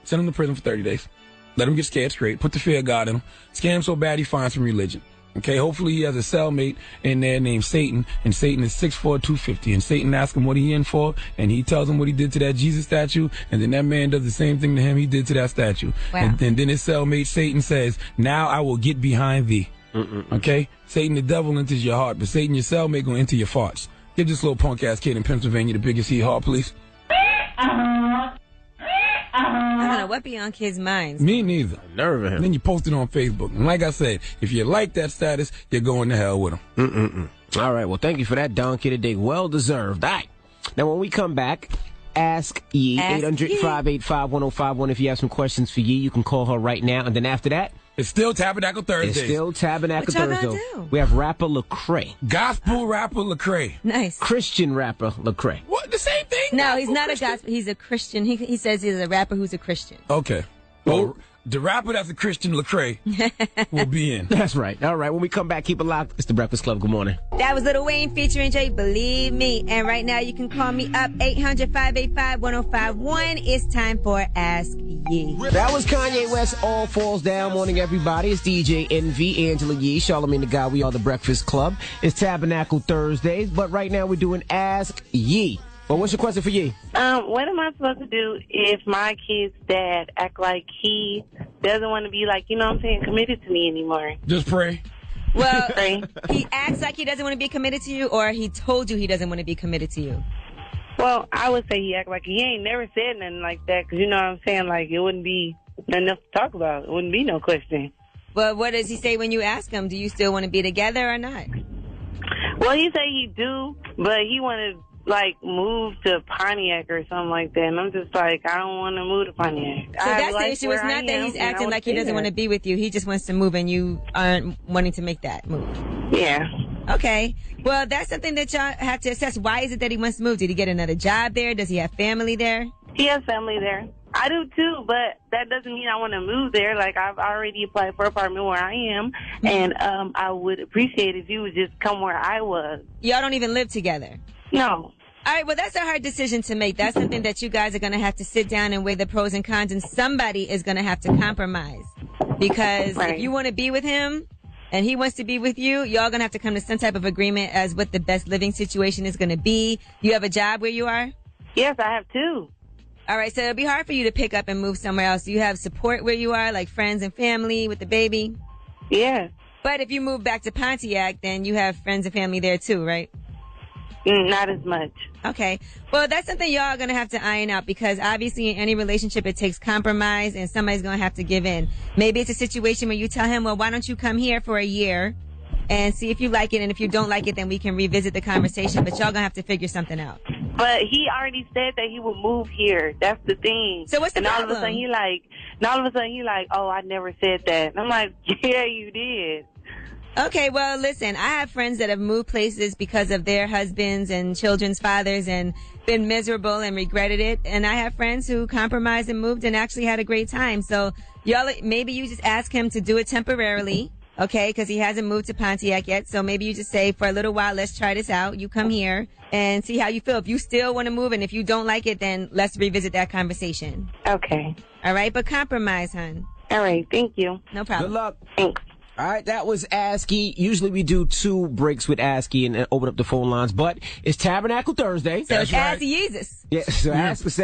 Send him to prison for 30 days. Let him get scared straight. Put the fear of God in him. Scare him so bad he finds some religion. Okay, hopefully he has a cellmate in there named Satan, and Satan is 6'4", 250, and Satan asks him what he in for, and he tells him what he did to that Jesus statue, and then that man does the same thing to him he did to that statue. Wow. And then his cellmate Satan says, now I will get behind thee. Okay? Satan the devil enters your heart, but Satan your cellmate gonna enter your farts. Give this little punk ass kid in Pennsylvania the biggest he heart, please. I don't know what be on kids' minds. Me neither. Nerve of him. Then you post it on Facebook. And like I said, if you like that status, you're going to hell with him. All right, well, thank you for that donkey today. Well deserved. All right. Now, when we come back, Ask Yee, 800-585-1051. If you have some questions for Yee, you can call her right now. And then after that, it's still Tabernacle Thursday. It's still Tabernacle What y'all Thursday. gonna do? We have rapper Lecrae. Gospel rapper Lecrae. Nice. Christian rapper Lecrae. What? The same thing? No, he's not a gospel. He's a Christian. He says he's a rapper who's a Christian. Okay. Well, the rapper that's a Christian, Lecrae, will be in. That's right. All right. When we come back, keep it locked. It's the Breakfast Club. Good morning. That was Lil Wayne featuring Jay, Believe Me. And right now you can call me up, 800-585-1051. It's time for Ask Yee. That was Kanye West, All Falls Down. Morning, everybody. It's DJ Envy, Angela Yee, Charlagmane Tha God. We are the Breakfast Club. It's Tabernacle Thursday, but right now we're doing Ask Yee. Well, what's your question for Yee? What am I supposed to do if my kid's dad act like he doesn't want to be, like, you know what I'm saying, committed to me anymore? Just pray. Well, he acts like he doesn't want to be committed to you, or he told you he doesn't want to be committed to you? Well, I would say he act like he ain't never said nothing like that, because you know what I'm saying, like, it wouldn't be enough to talk about. It wouldn't be no question. Well, what does he say when you ask him? Do you still want to be together or not? Well, he say he do, but he want to, like, move to Pontiac or something like that. And I'm just like, I don't want to move to Pontiac. So that's the issue. It's not that he's acting like he doesn't want to be with you. He just wants to move and you aren't wanting to make that move. Yeah. Okay. Well, that's something that y'all have to assess. Why is it that he wants to move? Did he get another job there? Does he have family there? He has family there. I do too, but that doesn't mean I want to move there. Like, I've already applied for an apartment where I am, and I would appreciate if you would just come where I was. Y'all don't even live together? No. All right, well, that's a hard decision to make. That's something that you guys are going to have to sit down and weigh the pros and cons, and somebody is going to have to compromise. Because if you want to be with him and he wants to be with you, y'all going to have to come to some type of agreement as what the best living situation is going to be. You have a job where you are? Yes, I have two. All right, so it'll be hard for you to pick up and move somewhere else. Do you have support where you are, like friends and family with the baby? Yeah. But if you move back to Pontiac, then you have friends and family there too, right? Not as much. Okay. Well, that's something y'all are going to have to iron out, because obviously in any relationship it takes compromise and somebody's going to have to give in. Maybe it's a situation where you tell him, well, why don't you come here for a year and see if you like it, and if you don't like it, then we can revisit the conversation, but y'all going to have to figure something out. But he already said that he would move here. That's the thing. So what's the problem? All of a sudden he like, oh, I never said that. And I'm like, yeah, you did. Okay, well, listen, I have friends that have moved places because of their husbands and children's fathers and been miserable and regretted it. And I have friends who compromised and moved and actually had a great time. So y'all, maybe you just ask him to do it temporarily, okay, because he hasn't moved to Pontiac yet. So maybe you just say, for a little while, let's try this out. You come here and see how you feel. If you still want to move and if you don't like it, then let's revisit that conversation. Okay. All right, but compromise, hon. All right, thank you. No problem. Good luck. Thanks. All right, that was ASCII. Usually we do 2 breaks with ASCII and open up the phone lines, but it's Tabernacle Thursday. So it's Ask Jesus. Yeah, so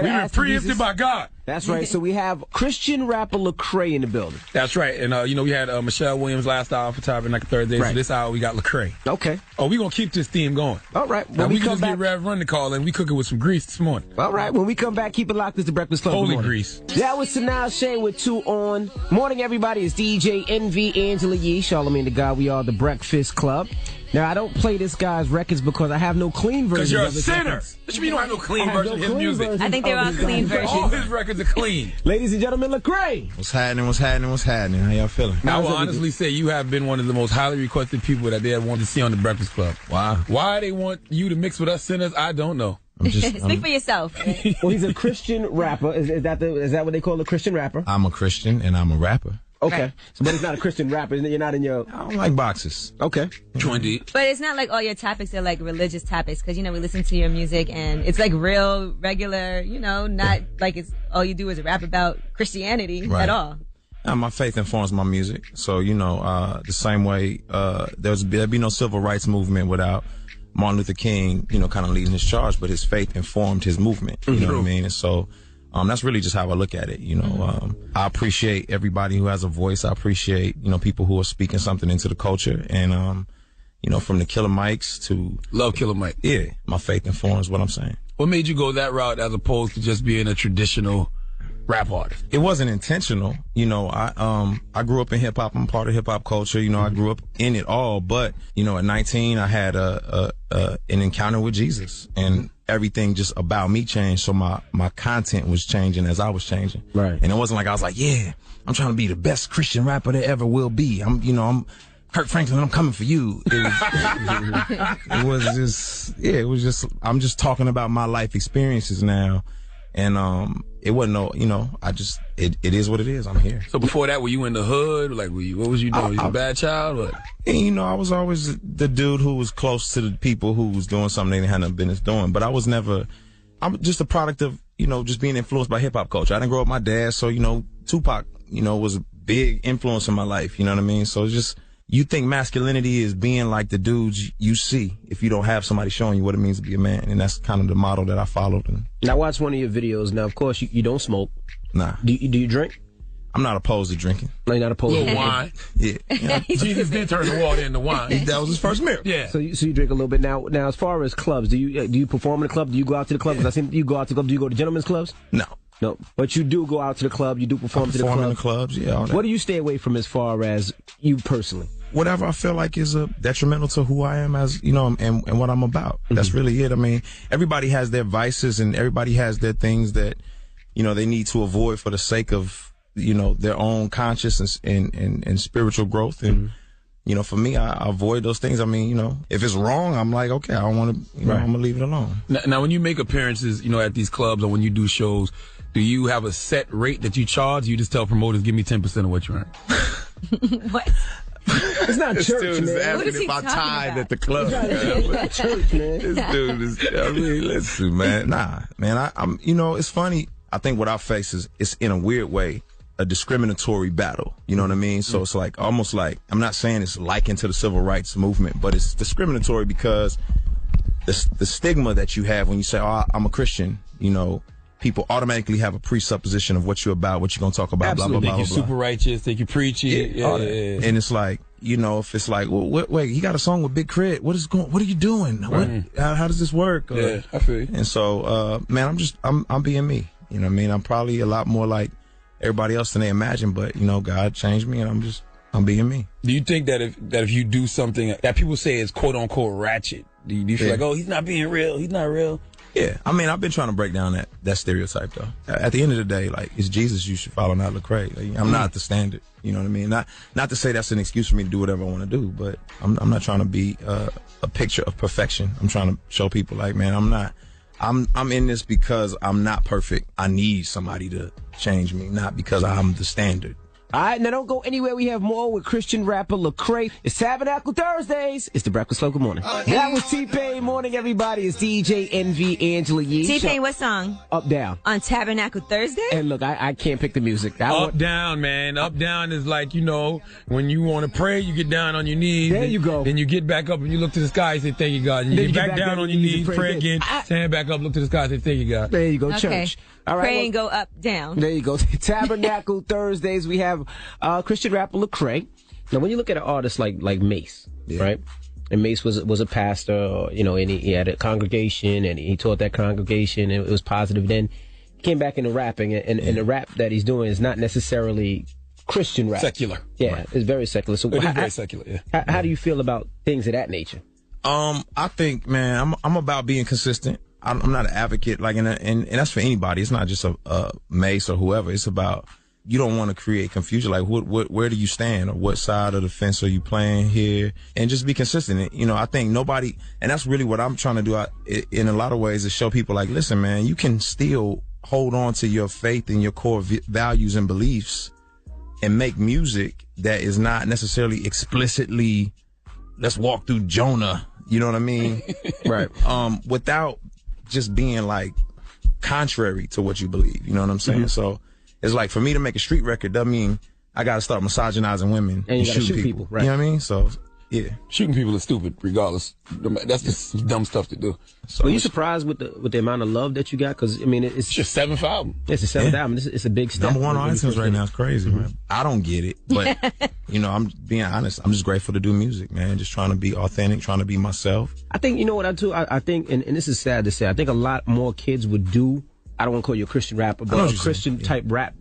we were preempted by God. That's right. So we have Christian rapper Lecrae in the building. That's right. And, we had Michelle Williams last hour for Tabernacle Thursday. Right. So this hour we got Lecrae. Okay. Oh, we're going to keep this theme going. All right. Now, we can just get Rev Run to call, and we cook it with some grease this morning. All right. When we come back, keep it locked. It's the Breakfast Club. Holy grease. That was Sanaa Shea with 2 on. Morning, everybody. It's DJ Envy, Angela Yee, Charlagmane Tha God. We are the Breakfast Club. Now, I don't play this guy's records because I have no clean version. Because you're a sinner. What you mean you don't have no clean version of his music? I think they're all clean versions. All his records are clean. Ladies and gentlemen, Lecrae. What's happening? How y'all feeling? I will honestly say you have been one of the most highly requested people that they want to see on the Breakfast Club. Wow. Why they want you to mix with us sinners, I don't know. Speak for yourself. Well, he's a Christian rapper. Is that what they call a Christian rapper? I'm a Christian and I'm a rapper. Okay. Right. So, but he's not a Christian rapper. You're not in your... I don't like boxes. Okay. Trendy. But it's not like all your topics are like religious topics, because, we listen to your music and it's like real, regular, not like it's all you do is rap about Christianity at all. My faith informs my music. So, the same way, there'd be no civil rights movement without Martin Luther King, kind of leading his charge, but his faith informed his movement. You know what I mean? And so, that's really just how I look at it. I appreciate everybody who has a voice. I appreciate, people who are speaking something into the culture. And, from the Killer Mikes to... Love Killer Mike. Yeah. My faith informs what I'm saying. What made you go that route as opposed to just being a traditional rap artist? It wasn't intentional. I grew up in hip hop. I'm part of hip hop culture. I grew up in it all. But, at 19, I had an encounter with Jesus, and everything just about me changed. So my content was changing as I was changing. Right. And it wasn't like I was like, yeah, I'm trying to be the best Christian rapper there ever will be. I'm Kirk Franklin, I'm coming for you. It was just, I'm just talking about my life experiences now. And, it wasn't it is what it is. I'm here. So before that, were you in the hood? Like, what was you doing? You a bad child? Or? And, I was always the dude who was close to the people who was doing something they didn't have no business doing. But I'm just a product of, just being influenced by hip hop culture. I didn't grow up with my dad. So, Tupac, was a big influence in my life. You know what I mean? So it's just, you think masculinity is being like the dudes you see if you don't have somebody showing you what it means to be a man. And that's kind of the model that I followed. And I watched one of your videos. Now, of course, you don't smoke. Nah. Do you drink? I'm not opposed to drinking. No, you're not opposed to drinking? Wine. Yeah. Jesus did turn the water into wine. That was his first miracle. Yeah. So you drink a little bit. Now, as far as clubs, do you perform in the club? Do you go out to the club? Because I see you go out to the club. Do you go to gentlemen's clubs? No, but you do go out to the club. You do perform to the club. In the clubs, yeah. All that. What do you stay away from as far as you personally? Whatever I feel like is detrimental to who I am as, and what I'm about. That's really it. I mean, everybody has their vices and everybody has their things that, they need to avoid for the sake of, their own conscious and spiritual growth. And, for me, I avoid those things. I mean, if it's wrong, I'm like, okay, I don't want to, I'm going to leave it alone. Now, when you make appearances, at these clubs or when you do shows, do you have a set rate that you charge? You just tell promoters, give me 10% of what you earn. What? It's not this church, dude man. is asking if I tithe at the club. It's not church, man. This dude is, listen, man. Nah, man, I'm, it's funny. I think what I face is, it's in a weird way, a discriminatory battle. You know what I mean? So it's like, almost like, I'm not saying it's likened to the civil rights movement, but it's discriminatory because the stigma that you have when you say, oh, I'm a Christian, people automatically have a presupposition of what you're about, what you're going to talk about, Absolutely. blah, blah, blah, Think blah, you're blah. super righteous, think you're preachy. Yeah. And it's like, if it's like, well, wait, he got a song with Big Crit. What are you doing? Right. How does this work? Yeah, I feel you. And so, man, I'm being me. You know what I mean? I'm probably a lot more like everybody else than they imagine, but, God changed me and I'm being me. Do you think that if you do something that people say is quote unquote ratchet, do you feel like, oh, he's not being real, he's not real? Yeah, I mean, I've been trying to break down that stereotype though. At the end of the day, like, it's Jesus you should follow, not Lecrae. Like, I'm not the standard. You know what I mean? Not to say that's an excuse for me to do whatever I want to do, but I'm not trying to be a picture of perfection. I'm trying to show people like, man, I'm in this because I'm not perfect. I need somebody to change me, not because I'm the standard. All right, now don't go anywhere. We have more with Christian rapper Lecrae. It's Tabernacle Thursdays. It's the Breakfast Club. Good morning. That was T-Pain. Morning, everybody. It's DJ Envy, Angela Yee. T-Pain, what song? Up, Down. On Tabernacle Thursday? And look, I can't pick the music. Up, down, man. Up, down is like, when you want to pray, you get down on your knees. There you go. Then you get back up and you look to the sky and say, thank you, God. And you get back down on your knees, pray again, stand back up, look to the sky and say, thank you, God. There you go, Okay. church. All right, Pray and go up, down. There you go. Tabernacle Thursdays. We have Christian rapper Lecrae. Now, when you look at an artist like Mace, right? And Mace was a pastor, and he had a congregation, and he taught that congregation, and it was positive. Then he came back into rapping, and the rap that he's doing is not necessarily Christian rap. Secular. Yeah, Right. It's very secular. So It is very secular, yeah. How do you feel about things of that nature? I think, man, I'm about being consistent. I'm not an advocate, like, and that's for anybody. It's not just a Mace or whoever. It's about, you don't want to create confusion. Like, where do you stand, or what side of the fence are you playing here? And just be consistent. I think nobody, and that's really what I'm trying to do in a lot of ways, is show people like, listen, man, you can still hold on to your faith and your core values and beliefs and make music that is not necessarily explicitly, let's walk through Jonah. You know what I mean? Right. Without just being like contrary to what you believe. You know what I'm saying? Mm-hmm. So it's like, for me to make a street record doesn't mean I got to start misogynizing women and you got to shooting shoot people. Right. You know what I mean? So, yeah. Shooting people is stupid, regardless. That's just dumb stuff to do. So are you surprised with the amount of love that you got? Because, I mean, it's your 7th album. It's the 7th album. It's a big step. Number 1 on iTunes right now. It's crazy, man. I don't get it, but, I'm being honest. I'm just grateful to do music, man. Just trying to be authentic, trying to be myself. I think, you know what I do? I think, and this is sad to say, I think a lot more kids would do, I don't want to call you a Christian rapper, but a Christian type rap.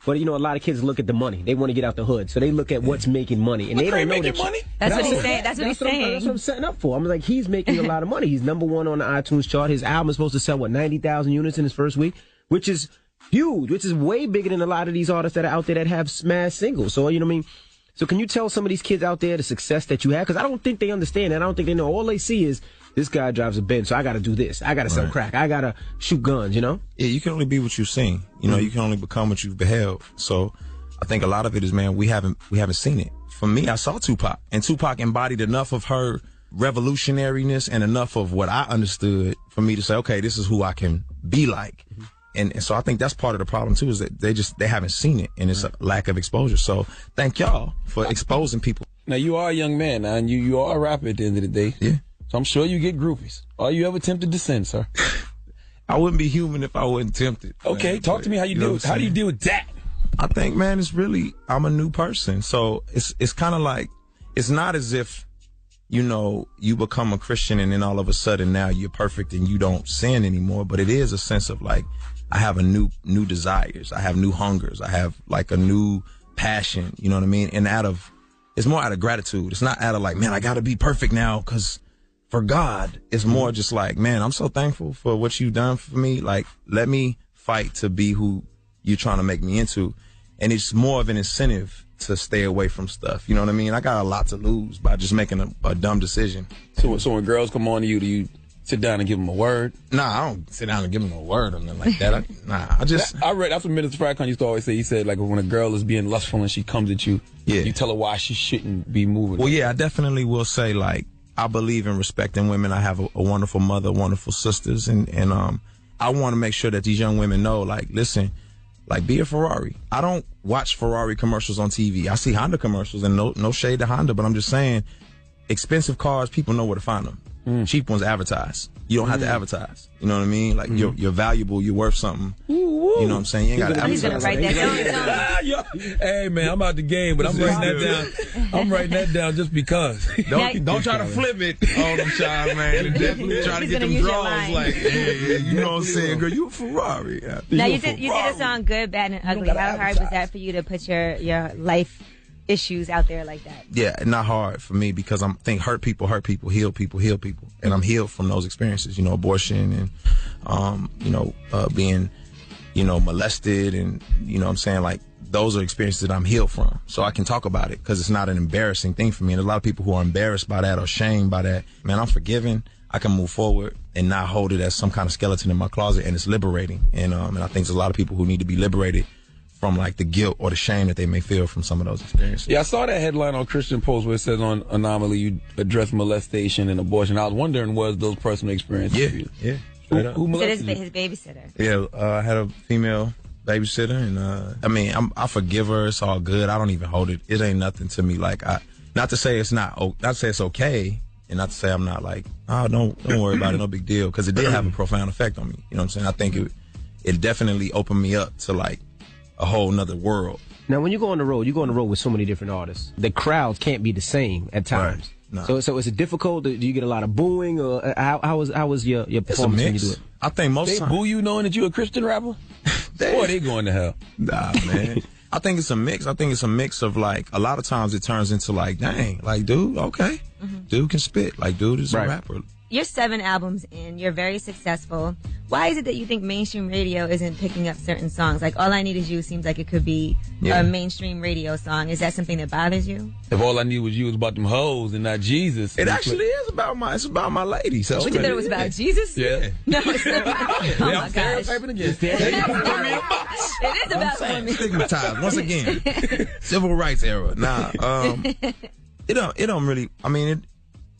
But, a lot of kids look at the money. They want to get out the hood. So they look at what's making money. And they don't know that money. That's what he's saying. That's what he's saying. That's what I'm setting up for. I'm like, he's making a lot of money. He's number 1 on the iTunes chart. His album is supposed to sell, 90,000 units in his first week, which is huge, which is way bigger than a lot of these artists that are out there that have smash singles. So, you know what I mean? So can you tell some of these kids out there the success that you have? Because I don't think they understand that. I don't think they know. All they see is, this guy drives a Benz, so I got to do this. I got to sell crack. I got to shoot guns, Yeah, you can only be what you've seen. You can only become what you've beheld. So I think a lot of it is, man, we haven't seen it. For me, I saw Tupac, and Tupac embodied enough of her revolutionariness and enough of what I understood for me to say, okay, this is who I can be like. And so I think that's part of the problem too, is that they haven't seen it, and it's a lack of exposure. So thank y'all for exposing people. Now you are a young man now, and you are a rapper at the end of the day. Yeah. So I'm sure you get groupies. Are you ever tempted to sin, sir? I wouldn't be human if I wasn't tempted. Okay, man. Talk to me how do you deal with that? I think, man, it's really, I'm a new person. So it's kind of like, it's not as if, you become a Christian and then all of a sudden now you're perfect and you don't sin anymore. But it is a sense of like, I have a new desires. I have new hungers. I have like a new passion. You know what I mean? And it's more out of gratitude. It's not out of like, man, I got to be perfect now because for God, it's more just like, man, I'm so thankful for what you've done for me. Like, let me fight to be who you're trying to make me into. And it's more of an incentive to stay away from stuff. You know what I mean? I got a lot to lose by just making a dumb decision. So when girls come on to you, do you sit down and give them a word? Nah, I don't sit down and give them a word or nothing like that. I read, that's what Minister Farrakhan used to always say. He said, like, when a girl is being lustful and she comes at you, you tell her why she shouldn't be moving. Well, yeah, I definitely will say, like, I believe in respecting women. I have a wonderful mother, wonderful sisters, and I want to make sure that these young women know, like, listen, like, be a Ferrari. I don't watch Ferrari commercials on TV. I see Honda commercials, and no shade to Honda, but I'm just saying, expensive cars, people know where to find them. Cheap ones advertise. You don't have to advertise. You know what I mean? Like, you're valuable, you're worth something. You know what I'm saying? You ain't got to advertise. He's going to write that down. Hey, man, I'm out the game, but I'm writing that down. I'm writing that down just because. Don't try to flip it on them, child, man. Definitely try to get them draws. Like, hey, you know what I'm saying? Girl, you a Ferrari. Now, you did a song, Good, Bad, and Ugly. How hard was that for you to put your life issues out there like that? Yeah, not hard for me because I think hurt people, heal people. And I'm healed from those experiences, abortion and, being, molested and, what I'm saying, like, those are experiences that I'm healed from. So I can talk about it because it's not an embarrassing thing for me. And a lot of people who are embarrassed by that or shamed by that, man, I'm forgiven. I can move forward and not hold it as some kind of skeleton in my closet, and it's liberating. And I think there's a lot of people who need to be liberated from like the guilt or the shame that they may feel from some of those experiences. Yeah, I saw that headline on Christian Post where it says on Anomaly you address molestation and abortion. I was wondering, was those personal experiences for you? Yeah. Who molested his babysitter? Yeah, I had a female babysitter, and I forgive her. It's all good. I don't even hold it. It ain't nothing to me. Like, not to say it's okay, and not to say I'm not like, oh, don't worry about it, no big deal, because it did have a profound effect on me. You know what I'm saying? I think it definitely opened me up to like a whole nother world. Now, when you go on the road with so many different artists. The crowds can't be the same at times. Right. No. So is it difficult? Do you get a lot of booing, or how was your performance when you do it? I think most they boo you knowing that you're a Christian rapper? Boy, they going to hell. Nah, man. I think it's a mix. I think it's a mix of like, a lot of times it turns into like, dang, like, dude, okay. Dude can spit. Like, dude is a rapper. You're 7 albums in. You're very successful. Why is it that you think mainstream radio isn't picking up certain songs? Like, All I Need Is You seems like it could be a mainstream radio song. Is that something that bothers you? If All I Need Was You was about them hoes and not Jesus. It actually is about my lady. So you thought it was about Jesus? Yeah. No, it's not. Oh, my gosh. Again. It is about women. Stigmatized, once again. Civil rights era. Nah, it don't really,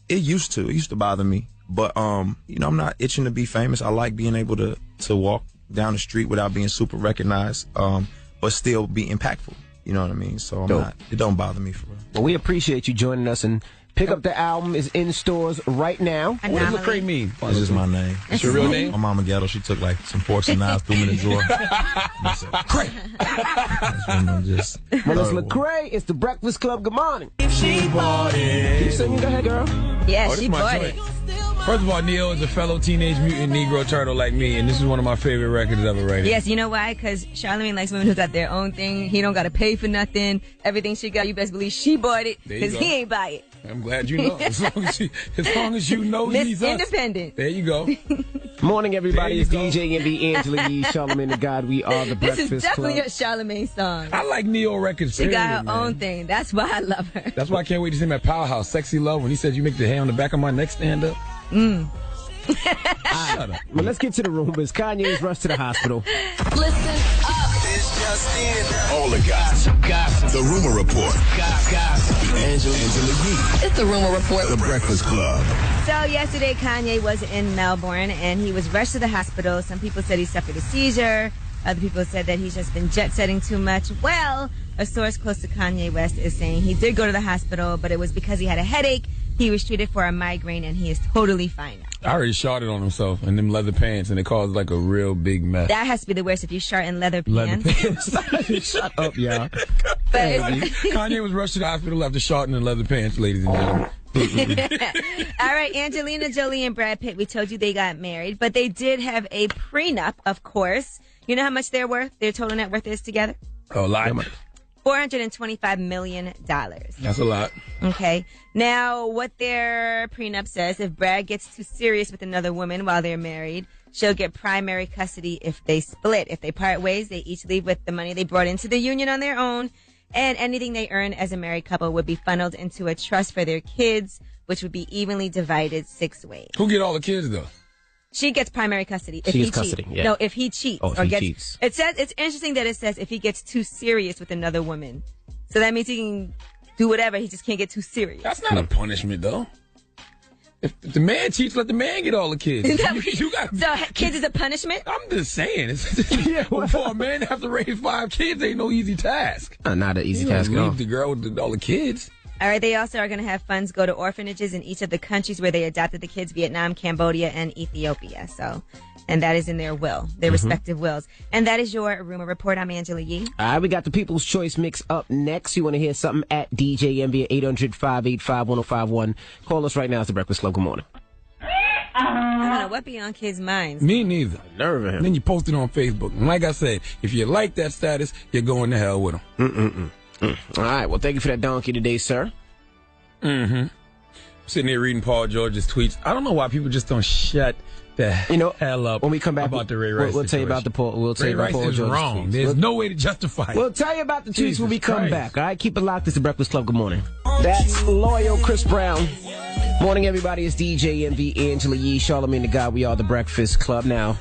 it used to bother me. But, I'm not itching to be famous. I like being able to walk down the street without being super recognized, but still be impactful. You know what I mean? So it don't bother me for real. Well, we appreciate you joining us, and Pick Up the Album is in stores right now. What does Lecrae mean? It's just my name. It's your real name? My mama ghetto. She took like some forks and knives, threw them in the drawer. I said, Lecrae. Well, it's Lecrae. It's the Breakfast Club. Good morning. If she bought it. You singing? Go ahead, girl. Yeah, she bought it. First of all, Neo is a fellow Teenage Mutant Negro Turtle like me, and this is one of my favorite records ever written. Yes, you know why? Because Charlagmane likes women who got their own thing. He don't got to pay for nothing. Everything she got, you best believe she bought it because he ain't buy it. I'm glad you know. As long as you know he's independent. There you go. Morning, everybody. It's DJ Envy, Angela Yee, Charlagmane Tha God. We are the Breakfast Club. This is definitely a Charlagmane song. I like Neo records. She got her own thing. That's why I love her. That's why I can't wait to see him at Powerhouse. Sexy Love, when he said you make the hair on the back of my neck stand up. Shut up. Well, let's get to the rumors. Kanye's rushed to the hospital. Listen up. It's just in. All the gossip. The Rumor Report. Gossip. Angela Yee. It's the Rumor Report. The Breakfast Club. So yesterday, Kanye was in Melbourne, and he was rushed to the hospital. Some people said he suffered a seizure. Other people said that he's just been jet-setting too much. Well, a source close to Kanye West is saying he did go to the hospital, but it was because he had a headache. He was treated for a migraine, and he is totally fine now. I already sharded on himself in them leather pants, and it caused like a real big mess. That has to be the worst if you shart in leather pants. Shut up, y'all. Kanye was rushed to the hospital after sharting in leather pants, ladies and gentlemen. All right, Angelina Jolie and Brad Pitt, we told you they got married, but they did have a prenup, of course. You know how much they're worth? Their total net worth is together? Oh, a lot. $425 million. That's a lot. Okay. Now, what their prenup says, if Brad gets too serious with another woman while they're married, she'll get primary custody if they split. If they part ways, they each leave with the money they brought into the union on their own, and anything they earn as a married couple would be funneled into a trust for their kids, which would be evenly divided 6 ways. Who get all the kids, though? She gets primary custody if she he gets custody, cheats. yeah. No, if he cheats. Oh, if he cheats. It says, it's interesting that it says if he gets too serious with another woman. So that means he can do whatever, he just can't get too serious. That's not a punishment, though. If the man cheats, let the man get all the kids. So kids is a punishment? I'm just saying. For a man to have to raise 5 kids ain't no easy task. Not an easy task at all. Leave the girl with all the kids. All right, they also are going to have funds go to orphanages in each of the countries where they adopted the kids, Vietnam, Cambodia, and Ethiopia. And that is in their will, their respective wills. And that is your Rumor Report. I'm Angela Yee. All right, we got the People's Choice Mix up next. You want to hear something at DJ Envy at 800-585-1051. Call us right now. It's the Breakfast Club. Good morning. I don't know what be on kids' minds. Me neither. Nerve of him. Then you post it on Facebook. And like I said, if you like that status, you're going to hell with them. All right, well, thank you for that donkey today, sir. Sitting here reading Paul George's tweets. I don't know why people just don't shut the hell up. When we come back about the Ray Rice, we'll tell you about the Paul. We'll tell you about Paul George's wrong. tweets. There's no way to justify it. We'll tell you about the tweets when we come back. All right, keep it locked. It's the Breakfast Club. Good morning. That's loyal Chris Brown. Morning, everybody. It's DJ Envy, Angela Yee, Charlagmane Tha God. We are the Breakfast Club. Now,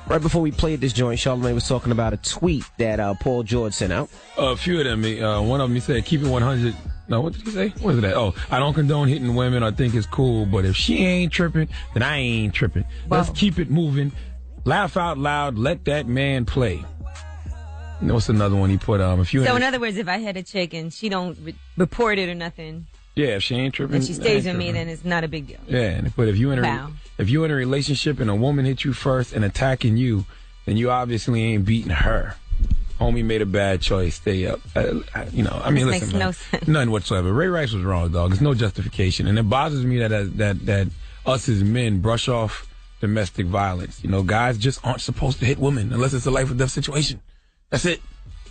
right before we played this joint, Charlagmane was talking about a tweet that Paul George sent out. A few of them. One of them, he said, keep it 100. No, what did he say? What is that? Oh, I don't condone hitting women. I think it's cool. But if she ain't tripping, then I ain't tripping. Wow. Let's keep it moving. Laugh out loud. Let that man play. And what's another one he put? So in other words, if I had a chick and she don't report it or nothing. Yeah, if she ain't tripping. And she stays with me, then it's not a big deal. Yeah, but if you in a relationship and a woman hit you first and attacking you, then you obviously ain't beating her. Homie made a bad choice. Stay up. Listen, makes no sense. None whatsoever. Ray Rice was wrong, dog. There's no justification, and it bothers me that us as men brush off domestic violence. Guys just aren't supposed to hit women unless it's a life or death situation. That's it.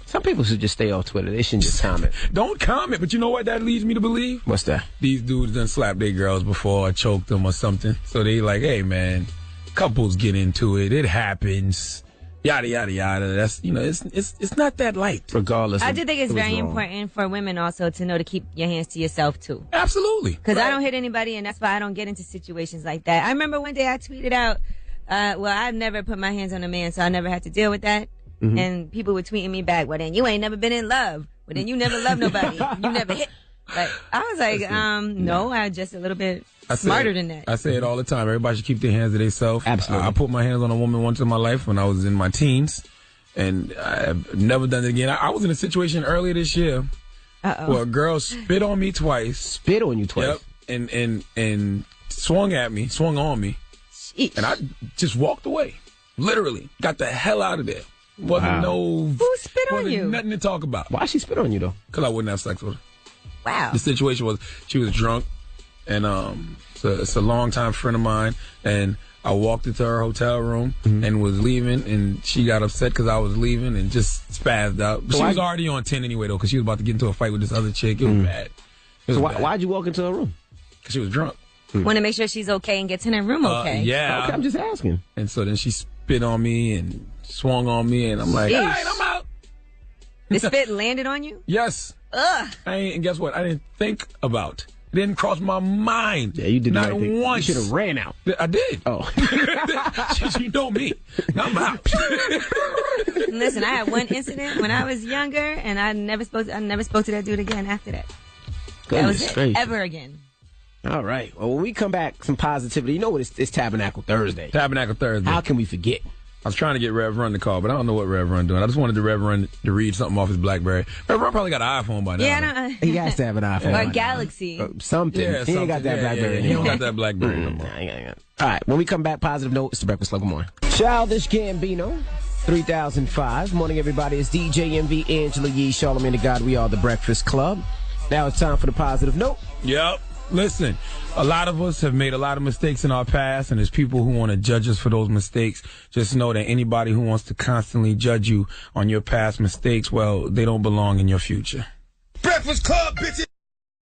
Some people should just stay off Twitter. They shouldn't just comment. Don't comment, but you know what that leads me to believe? What's that? These dudes done slapped their girls before or choked them or something. So they like, hey man, couples get into it. It happens. Yada yada yada. That's it's not that light. Regardless, I do think it's very important for women also to know to keep your hands to yourself too. Absolutely. Because I don't hit anybody, and that's why I don't get into situations like that. I remember one day I tweeted out, I've never put my hands on a man, so I never had to deal with that. Mm-hmm. And people were tweeting me back, well then you ain't never been in love. Well then you never loved nobody. You never hit. Like I was like, no, I'm just a little bit smarter than that. I say it all the time. Everybody should keep their hands to themselves. Absolutely. I put my hands on a woman once in my life when I was in my teens. And I've never done it again. I was in a situation earlier this year where a girl spit on me twice. Spit on you twice? Yep. And swung on me. Sheesh. And I just walked away. Literally. Got the hell out of there. Who spit on you? Nothing to talk about. Why she spit on you, though? Because I wouldn't have sex with her. Wow. The situation was she was drunk, and it's a longtime friend of mine, and I walked into her hotel room and was leaving, and she got upset because I was leaving and just spazzed out. But she was already on 10 anyway, though, because she was about to get into a fight with this other chick. It was bad. So why'd you walk into her room? Because she was drunk. Want to make sure she's okay and gets in her room okay. Yeah. Okay, I'm just asking. And so then she spit on me and swung on me, and I'm like, all right, I'm out. The spit landed on you? Yes. Ugh. And guess what? I didn't think about. It didn't cross my mind. Yeah, you did not the right thing. once. You should have ran out. I did. Oh. You know me. I'm out. Listen, I had one incident when I was younger, and I never spoke to that dude again after that. That was it. Ever again. All right. Well, when we come back, some positivity. You know what? It's Tabernacle Thursday. Tabernacle Thursday. How can we forget? I was trying to get Rev Run to call, but I don't know what Rev Run doing. I just wanted the Rev Run to read something off his BlackBerry. Rev Run probably got an iPhone by now. Yeah, he has to have an iPhone. Or Galaxy. Something. Yeah, he ain't got that BlackBerry He don't got that BlackBerry no more. All right. When we come back, positive note. It's the Breakfast Club. Good morning. Childish Gambino, 3005. Morning, everybody. It's DJ MV, Angela Yee, Charlagmane Tha God. We are the Breakfast Club. Now it's time for the positive note. Yep. Listen, a lot of us have made a lot of mistakes in our past, and there's people who want to judge us for those mistakes. Just know that anybody who wants to constantly judge you on your past mistakes, well, they don't belong in your future. Breakfast Club, bitches!